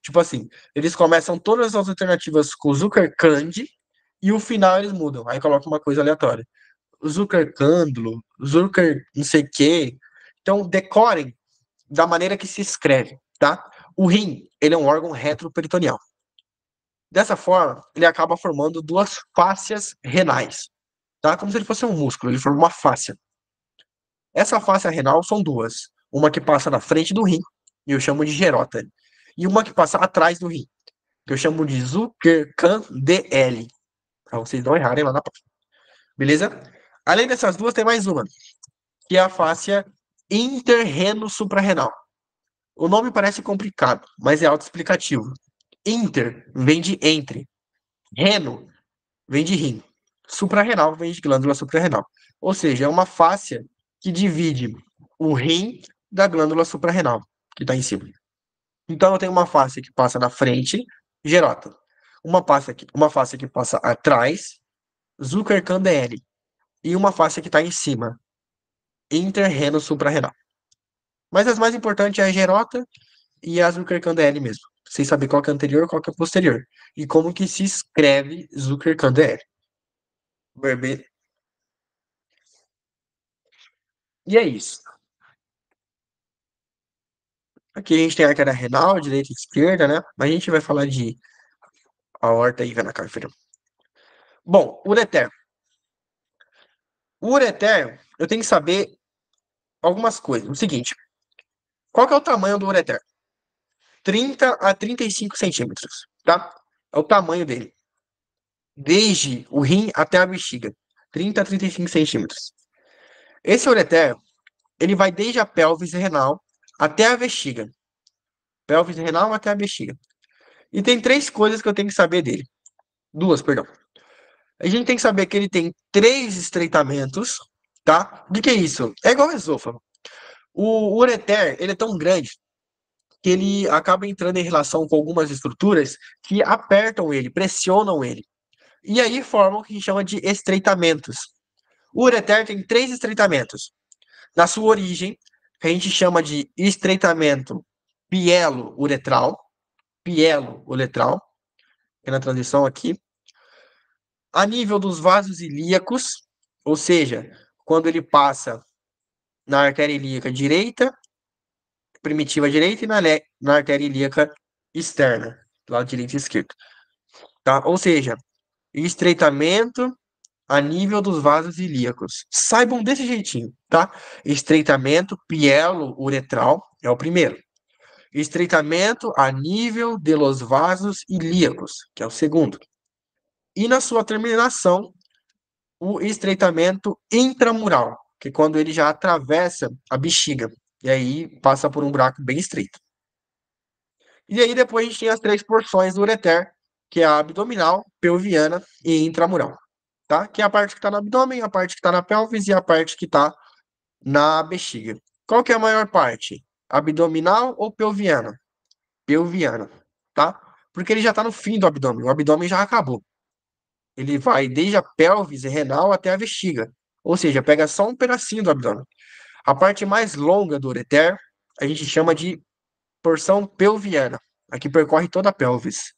Tipo assim, eles começam todas as alternativas com Zuckerkand e o final eles mudam. Aí colocam uma coisa aleatória. Zuckercandlo, Zucker não sei o quê. Então, decorem da maneira que se escreve, tá? O rim, ele é um órgão retroperitoneal. Dessa forma, ele acaba formando duas fáscias renais, tá? Como se ele fosse um músculo, ele forma uma fáscia. Essa fáscia renal são duas. Uma que passa na frente do rim, e eu chamo de gerota. E uma que passa atrás do rim, que eu chamo de Zuckerkandl. Pra vocês não errarem lá na prova. Beleza? Além dessas duas, tem mais uma, que é a fáscia interreno-suprarrenal. O nome parece complicado, mas é autoexplicativo. Inter vem de entre. Reno vem de rim. Suprarrenal vem de glândula suprarrenal. Ou seja, é uma fáscia que divide o rim da glândula suprarrenal, que está em cima. Então, eu tenho uma fáscia que passa na frente, gerota. Uma fáscia que passa atrás, Zuckerkandl. E uma fáscia que está em cima, interreno suprarrenal. Mas as mais importantes é a gerota e a Zuckerkandl mesmo. Sem saber qual que é anterior, qual que é posterior. E como que se escreve Zuckerkandl. E é isso. Aqui a gente tem a artéria renal, direita e esquerda, né? Mas a gente vai falar de aorta e vena cava. Bom, ureter. O ureter, eu tenho que saber algumas coisas. O seguinte, qual que é o tamanho do ureter? 30 a 35 centímetros, tá? É o tamanho dele. Desde o rim até a bexiga. 30 a 35 centímetros. Esse ureter, ele vai desde a pelvis renal até a bexiga. Pelvis renal até a bexiga. E tem três coisas que eu tenho que saber dele. Duas, perdão. A gente tem que saber que ele tem três estreitamentos, tá? O que que é isso? É igual ao esôfago. O ureter, ele é tão grande que ele acaba entrando em relação com algumas estruturas que apertam ele, pressionam ele. E aí formam o que a gente chama de estreitamentos. O ureter tem três estreitamentos. Na sua origem, que a gente chama de estreitamento pielo-uretral, pielo-uretral, que é na transição aqui, a nível dos vasos ilíacos, ou seja, quando ele passa na artéria ilíaca direita, primitiva direita, e na artéria ilíaca externa, do lado direito e esquerdo. Tá? Ou seja, estreitamento a nível dos vasos ilíacos. Saibam desse jeitinho, tá? Estreitamento pielo-uretral é o primeiro. Estreitamento a nível de los vasos ilíacos, que é o segundo. E na sua terminação, o estreitamento intramural, que é quando ele já atravessa a bexiga. E aí passa por um buraco bem estreito. E aí depois a gente tem as três porções do ureter, que é a abdominal, pelviana e intramural, tá? Que é a parte que está no abdômen, a parte que está na pelvis e a parte que está na bexiga. Qual que é a maior parte? Abdominal ou pelviana? Pelviana, tá? Porque ele já está no fim do abdômen, o abdômen já acabou. Ele vai desde a pelvis renal até a bexiga, ou seja, pega só um pedacinho do abdômen. A parte mais longa do ureter a gente chama de porção pelviana, a que percorre toda a pelvis.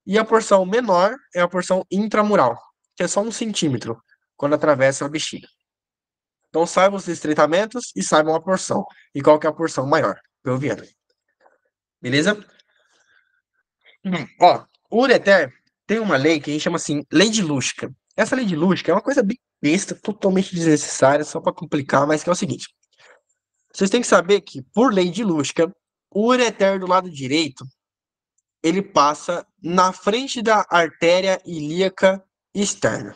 E a porção menor é a porção intramural, que é só 1 centímetro, quando atravessa a bexiga. Então saibam os estreitamentos e saibam a porção. E qual que é a porção maior, pelviana. Beleza? Ó, o ureter tem uma lei que a gente chama assim, lei de Luschka. Essa lei de Luschka é uma coisa bem besta, totalmente desnecessária, só para complicar, mas que é o seguinte. Vocês têm que saber que, por lei de Luschka, o ureter do lado direito, ele passa na frente da artéria ilíaca externa.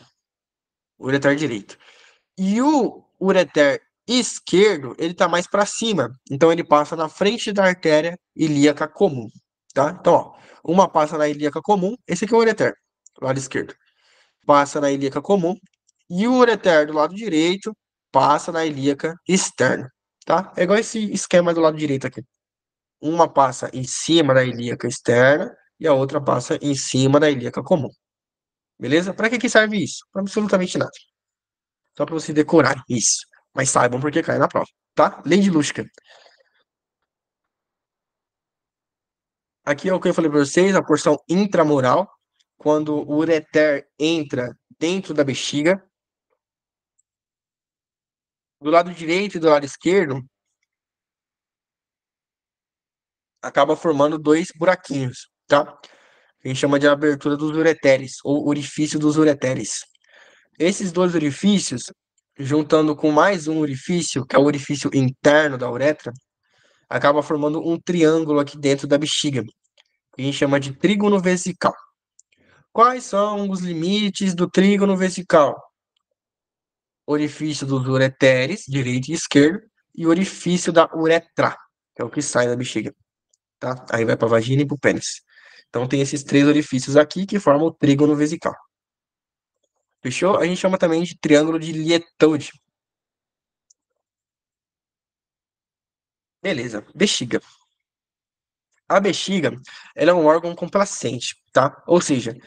O ureter direito. E o ureter esquerdo, ele tá mais para cima. Então ele passa na frente da artéria ilíaca comum, tá? Então, ó, uma passa na ilíaca comum, esse aqui é o ureter, lado esquerdo. Passa na ilíaca comum e o ureter do lado direito passa na ilíaca externa, tá? É igual esse esquema do lado direito aqui. Uma passa em cima da ilíaca externa e a outra passa em cima da ilíaca comum. Beleza? Para que que serve isso? Para absolutamente nada. Só para você decorar isso. Mas saibam porque cai na prova, tá? Lei de Luschka. Aqui é o que eu falei para vocês, a porção intramural, quando o ureter entra dentro da bexiga. Do lado direito e do lado esquerdo, acaba formando dois buraquinhos, tá? A gente chama de abertura dos ureteres, ou orifício dos ureteres. Esses dois orifícios, juntando com mais um orifício, que é o orifício interno da uretra, acaba formando um triângulo aqui dentro da bexiga, que a gente chama de trígono vesical. Quais são os limites do trígono vesical? Orifício dos ureteres, direito e esquerdo, e orifício da uretra, que é o que sai da bexiga, tá? Aí vai para a vagina e para o pênis. Então tem esses três orifícios aqui que formam o trígono vesical. Fechou? A gente chama também de triângulo de Lietode. Beleza. Bexiga. A bexiga, ela é um órgão complacente, tá? Ou seja,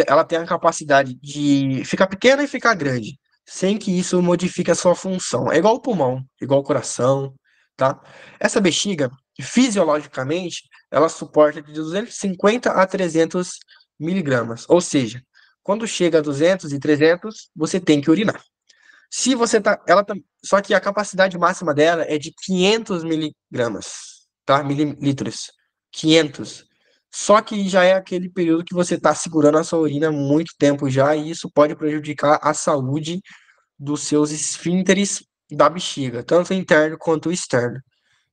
ela tem a capacidade de ficar pequena e ficar grande, sem que isso modifique a sua função. É igual o pulmão, igual o coração, tá? Essa bexiga, fisiologicamente, ela suporta de 250 a 300 miligramas. Ou seja, quando chega a 200 e 300, você tem que urinar. Se você tá, só que a capacidade máxima dela é de 500 miligramas, tá? Mililitros. 500. Só que já é aquele período que você está segurando a sua urina há muito tempo já, e isso pode prejudicar a saúde dos seus esfínteres da bexiga, tanto interno quanto externo.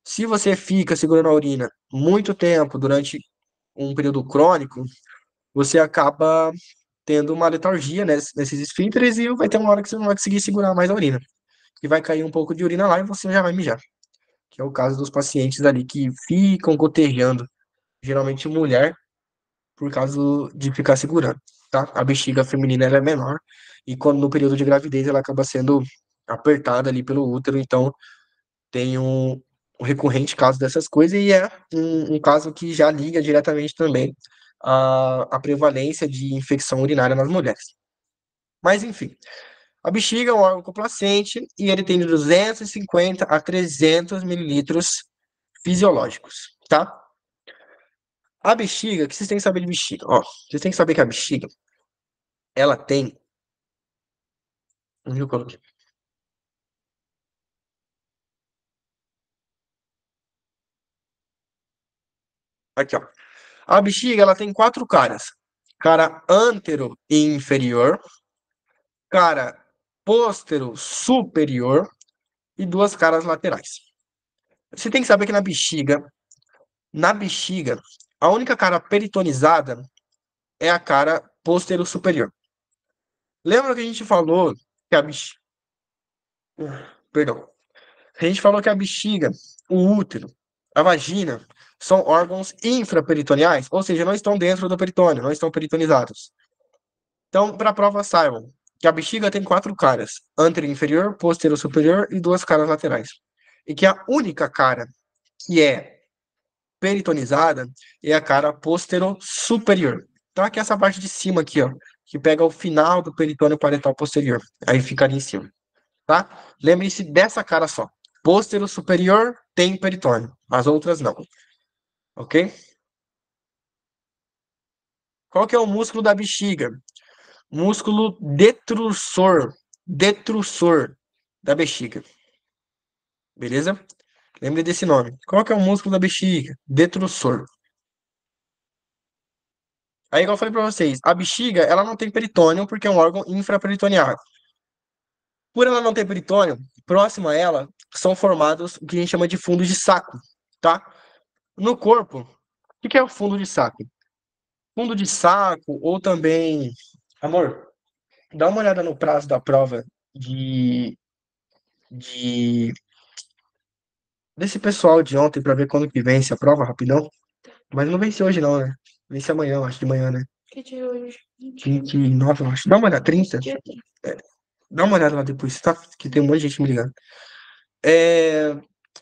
Se você fica segurando a urina muito tempo durante um período crônico, você acaba tendo uma letargia, né, nesses esfínteres e vai ter uma hora que você não vai conseguir segurar mais a urina. E vai cair um pouco de urina lá e você já vai mijar. Que é o caso dos pacientes ali que ficam gotejando, geralmente mulher, por causa de ficar segurando, tá? A bexiga feminina ela é menor e quando no período de gravidez ela acaba sendo apertada ali pelo útero, então tem um recorrente caso dessas coisas e é um caso que já liga diretamente também a prevalência de infecção urinária nas mulheres. Mas enfim, a bexiga é um órgão complacente e ele tem de 250 a 300 mililitros fisiológicos, tá? A bexiga, o que vocês têm que saber de bexiga? Ó, vocês têm que saber que a bexiga, ela tem. Onde eu coloquei? Aqui, ó. A bexiga, ela tem quatro caras: cara antero e inferior, cara póstero superior e duas caras laterais. Você tem que saber que na bexiga, a única cara peritonizada é a cara póstero superior. Lembra que a gente falou que a bexiga. Perdão. A gente falou que a bexiga, o útero, a vagina são órgãos infraperitoneais, ou seja, não estão dentro do peritônio, não estão peritonizados. Então, para a prova, saibam que a bexiga tem 4 caras, anterior inferior, posterior superior e 2 caras laterais. E que a única cara que é peritonizada é a cara posterior superior. Então, aqui é essa parte de cima aqui, ó, que pega o final do peritônio parietal posterior. Aí fica ali em cima, tá? Lembre-se dessa cara só. Posterior superior tem peritônio, as outras não, ok? Qual que é o músculo da bexiga? Músculo detrusor da bexiga. Beleza? Lembre desse nome. Qual que é o músculo da bexiga? Detrusor. Aí, igual eu falei pra vocês, a bexiga, ela não tem peritônio porque é um órgão infraperitoneal. Por ela não ter peritônio, próximo a ela são formados o que a gente chama de fundos de saco, tá? No corpo, o que é o fundo de saco? Fundo de saco ou também... Amor, dá uma olhada no prazo da prova de desse pessoal de ontem pra ver quando que vence a prova, rapidão. Mas não vence hoje não, né? Vence amanhã, eu acho, de manhã, né? Que dia é hoje? 29, eu acho. Dá uma olhada, 30. É, dá uma olhada lá depois, tá? Que tem um monte de gente me ligando. É,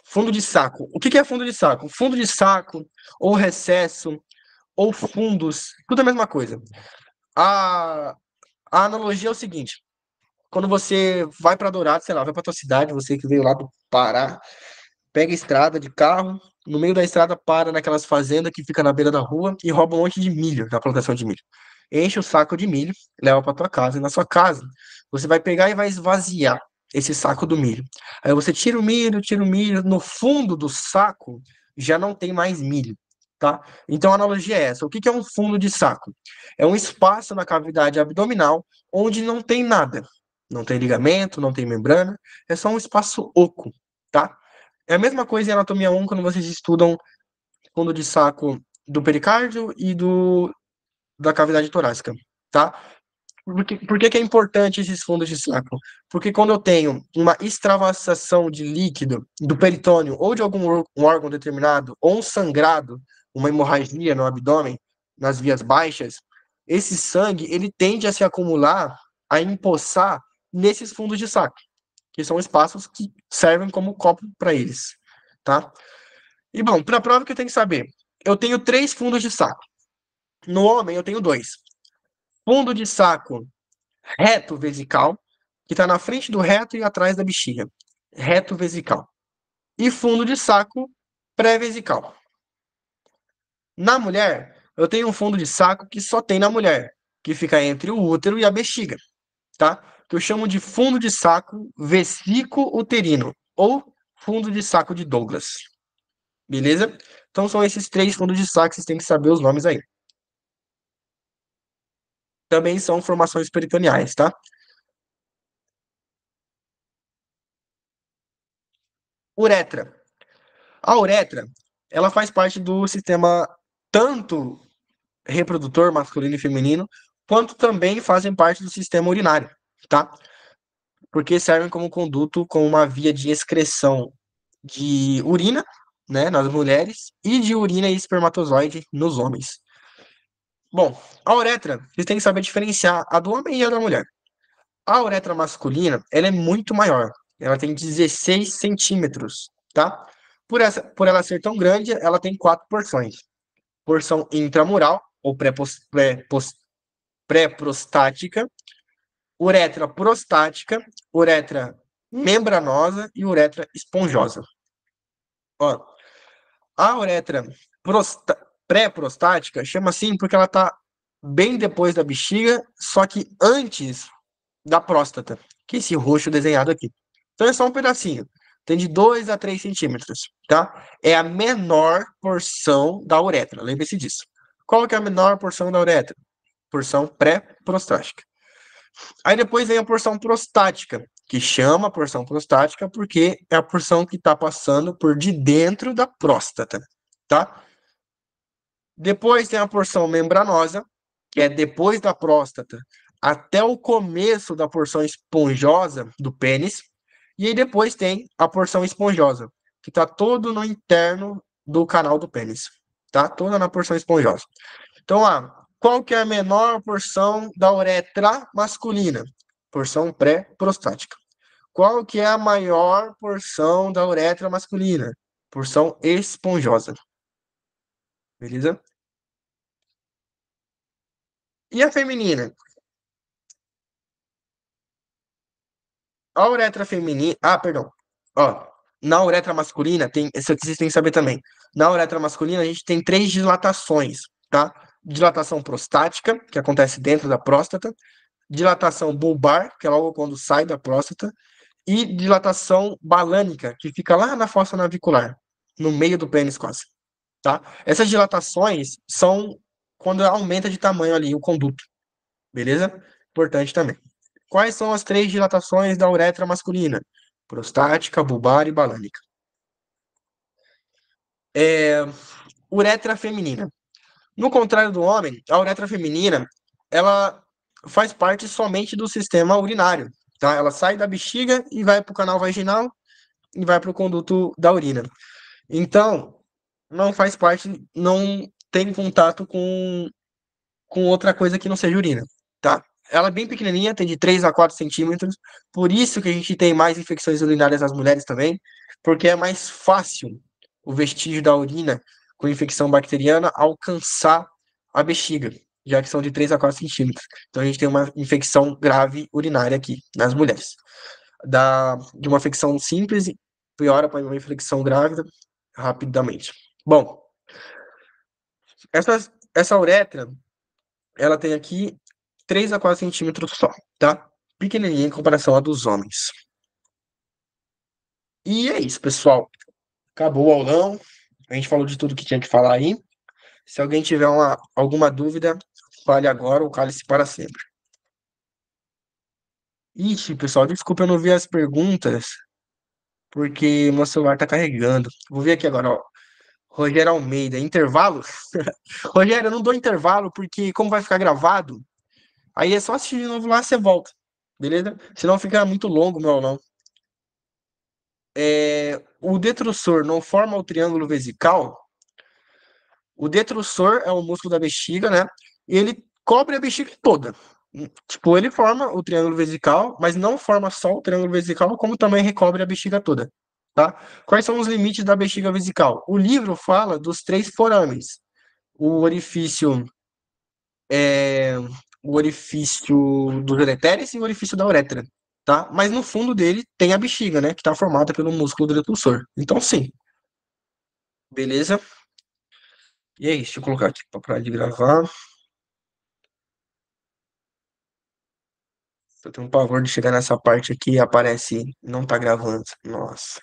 fundo de saco. O que que é fundo de saco? Fundo de saco, ou recesso, ou fundos, tudo a mesma coisa. A, a analogia é o seguinte: quando você vai para Dourados, sei lá, vai para tua cidade, você que veio lá do Pará, pega a estrada de carro, no meio da estrada para naquelas fazendas que fica na beira da rua e rouba um monte de milho, da plantação de milho. Enche o saco de milho, leva para tua casa, e na sua casa você vai pegar e vai esvaziar esse saco do milho. Aí você tira o milho, no fundo do saco já não tem mais milho, tá? Então a analogia é essa. O que que é um fundo de saco? É um espaço na cavidade abdominal onde não tem nada. Não tem ligamento, não tem membrana, é só um espaço oco, tá? É a mesma coisa em anatomia 1 quando vocês estudam fundo de saco do pericárdio e da cavidade torácica, tá? Por que que é importante esses fundos de saco? Porque quando eu tenho uma extravasação de líquido do peritônio ou de algum um órgão determinado, ou um sangrado, uma hemorragia no abdômen, nas vias baixas, esse sangue ele tende a se acumular, a empoçar nesses fundos de saco, que são espaços que servem como copo para eles, tá? E bom, para a prova que eu tenho que saber, eu tenho 3 fundos de saco. No homem eu tenho 2. Fundo de saco reto vesical, que está na frente do reto e atrás da bexiga. Reto vesical. E fundo de saco pré-vesical. Na mulher, eu tenho um fundo de saco que só tem na mulher, que fica entre o útero e a bexiga, tá? Que eu chamo de fundo de saco vesículo-uterino, ou fundo de saco de Douglas. Beleza? Então são esses 3 fundos de saco, vocês têm que saber os nomes aí. Também são formações peritoneais, tá? Uretra. A uretra, ela faz parte do sistema tanto reprodutor masculino e feminino, quanto também fazem parte do sistema urinário, tá? Porque servem como conduto, como uma via de excreção de urina, né, nas mulheres, e de urina e espermatozoide nos homens. Bom, a uretra, vocês têm que saber diferenciar a do homem e a da mulher. A uretra masculina, ela é muito maior. Ela tem 16 centímetros, tá? Por ela ser tão grande, ela tem 4 porções. Porção intramural, ou pré-prostática, uretra prostática, uretra membranosa e uretra esponjosa. Ó, a uretra pré-prostática chama assim porque ela está bem depois da bexiga, só que antes da próstata, que é esse roxo desenhado aqui. Então é só um pedacinho. Tem de 2 a 3 centímetros, tá? É a menor porção da uretra, lembre-se disso. Qual que é a menor porção da uretra? Porção pré-prostática. Aí depois vem a porção prostática, que chama porção prostática porque é a porção que está passando por de dentro da próstata, tá? Depois tem a porção membranosa, que é depois da próstata até o começo da porção esponjosa do pênis. E aí depois tem a porção esponjosa, que está todo no interno do canal do pênis, tá? Toda na porção esponjosa. Então, qual que é a menor porção da uretra masculina? Porção pré-prostática. Qual que é a maior porção da uretra masculina? Porção esponjosa. Beleza? E a feminina? A uretra feminina. Ah, perdão. Ó, na uretra masculina tem. Isso aqui vocês têm que saber também. Na uretra masculina, a gente tem três dilatações, tá? Dilatação prostática, que acontece dentro da próstata. Dilatação bulbar, que é logo quando sai da próstata. E dilatação balânica, que fica lá na fossa navicular, no meio do pênis quase, tá? Essas dilatações são quando aumenta de tamanho ali o conduto, beleza? Importante também. Quais são as três dilatações da uretra masculina? Prostática, bulbar e balânica. É, uretra feminina. No contrário do homem, a uretra feminina, ela faz parte somente do sistema urinário, tá? Ela sai da bexiga e vai para o canal vaginal e vai para o conduto da urina. Então, não faz parte, não tem contato com outra coisa que não seja urina, tá? Ela é bem pequenininha, tem de 3 a 4 centímetros, por isso que a gente tem mais infecções urinárias nas mulheres também, porque é mais fácil o vestígio da urina com infecção bacteriana alcançar a bexiga, já que são de 3 a 4 centímetros. Então a gente tem uma infecção grave urinária aqui nas mulheres. De uma infecção simples, piora para uma infecção grávida rapidamente. Bom, essa uretra, ela tem aqui 3 a 4 centímetros só, tá? Pequenininha em comparação à dos homens. E é isso, pessoal. Acabou o aulão. A gente falou de tudo que tinha que falar aí. Se alguém tiver alguma dúvida, fale agora ou cale-se para sempre. Ixi, pessoal, desculpa eu não vi as perguntas, porque meu celular tá carregando. Vou ver aqui agora, ó. Rogério Almeida, intervalo? Rogério, eu não dou intervalo porque, como vai ficar gravado, aí é só assistir de novo lá, você volta. Beleza? Senão fica muito longo, meu aulão. O detrusor não forma o triângulo vesical. O detrusor é o músculo da bexiga, né? E ele cobre a bexiga toda. Tipo, ele forma o triângulo vesical, mas não forma só o triângulo vesical, como também recobre a bexiga toda, tá? Quais são os limites da bexiga vesical? O livro fala dos três forames. O orifício é o orifício dos ureteres e o orifício da uretra, tá? Mas no fundo dele tem a bexiga, né? Que tá formada pelo músculo do detrusor. Então, sim, beleza? E é isso, deixa eu colocar aqui para parar de gravar. Eu tenho um pavor de chegar nessa parte aqui e aparece não tá gravando. Nossa.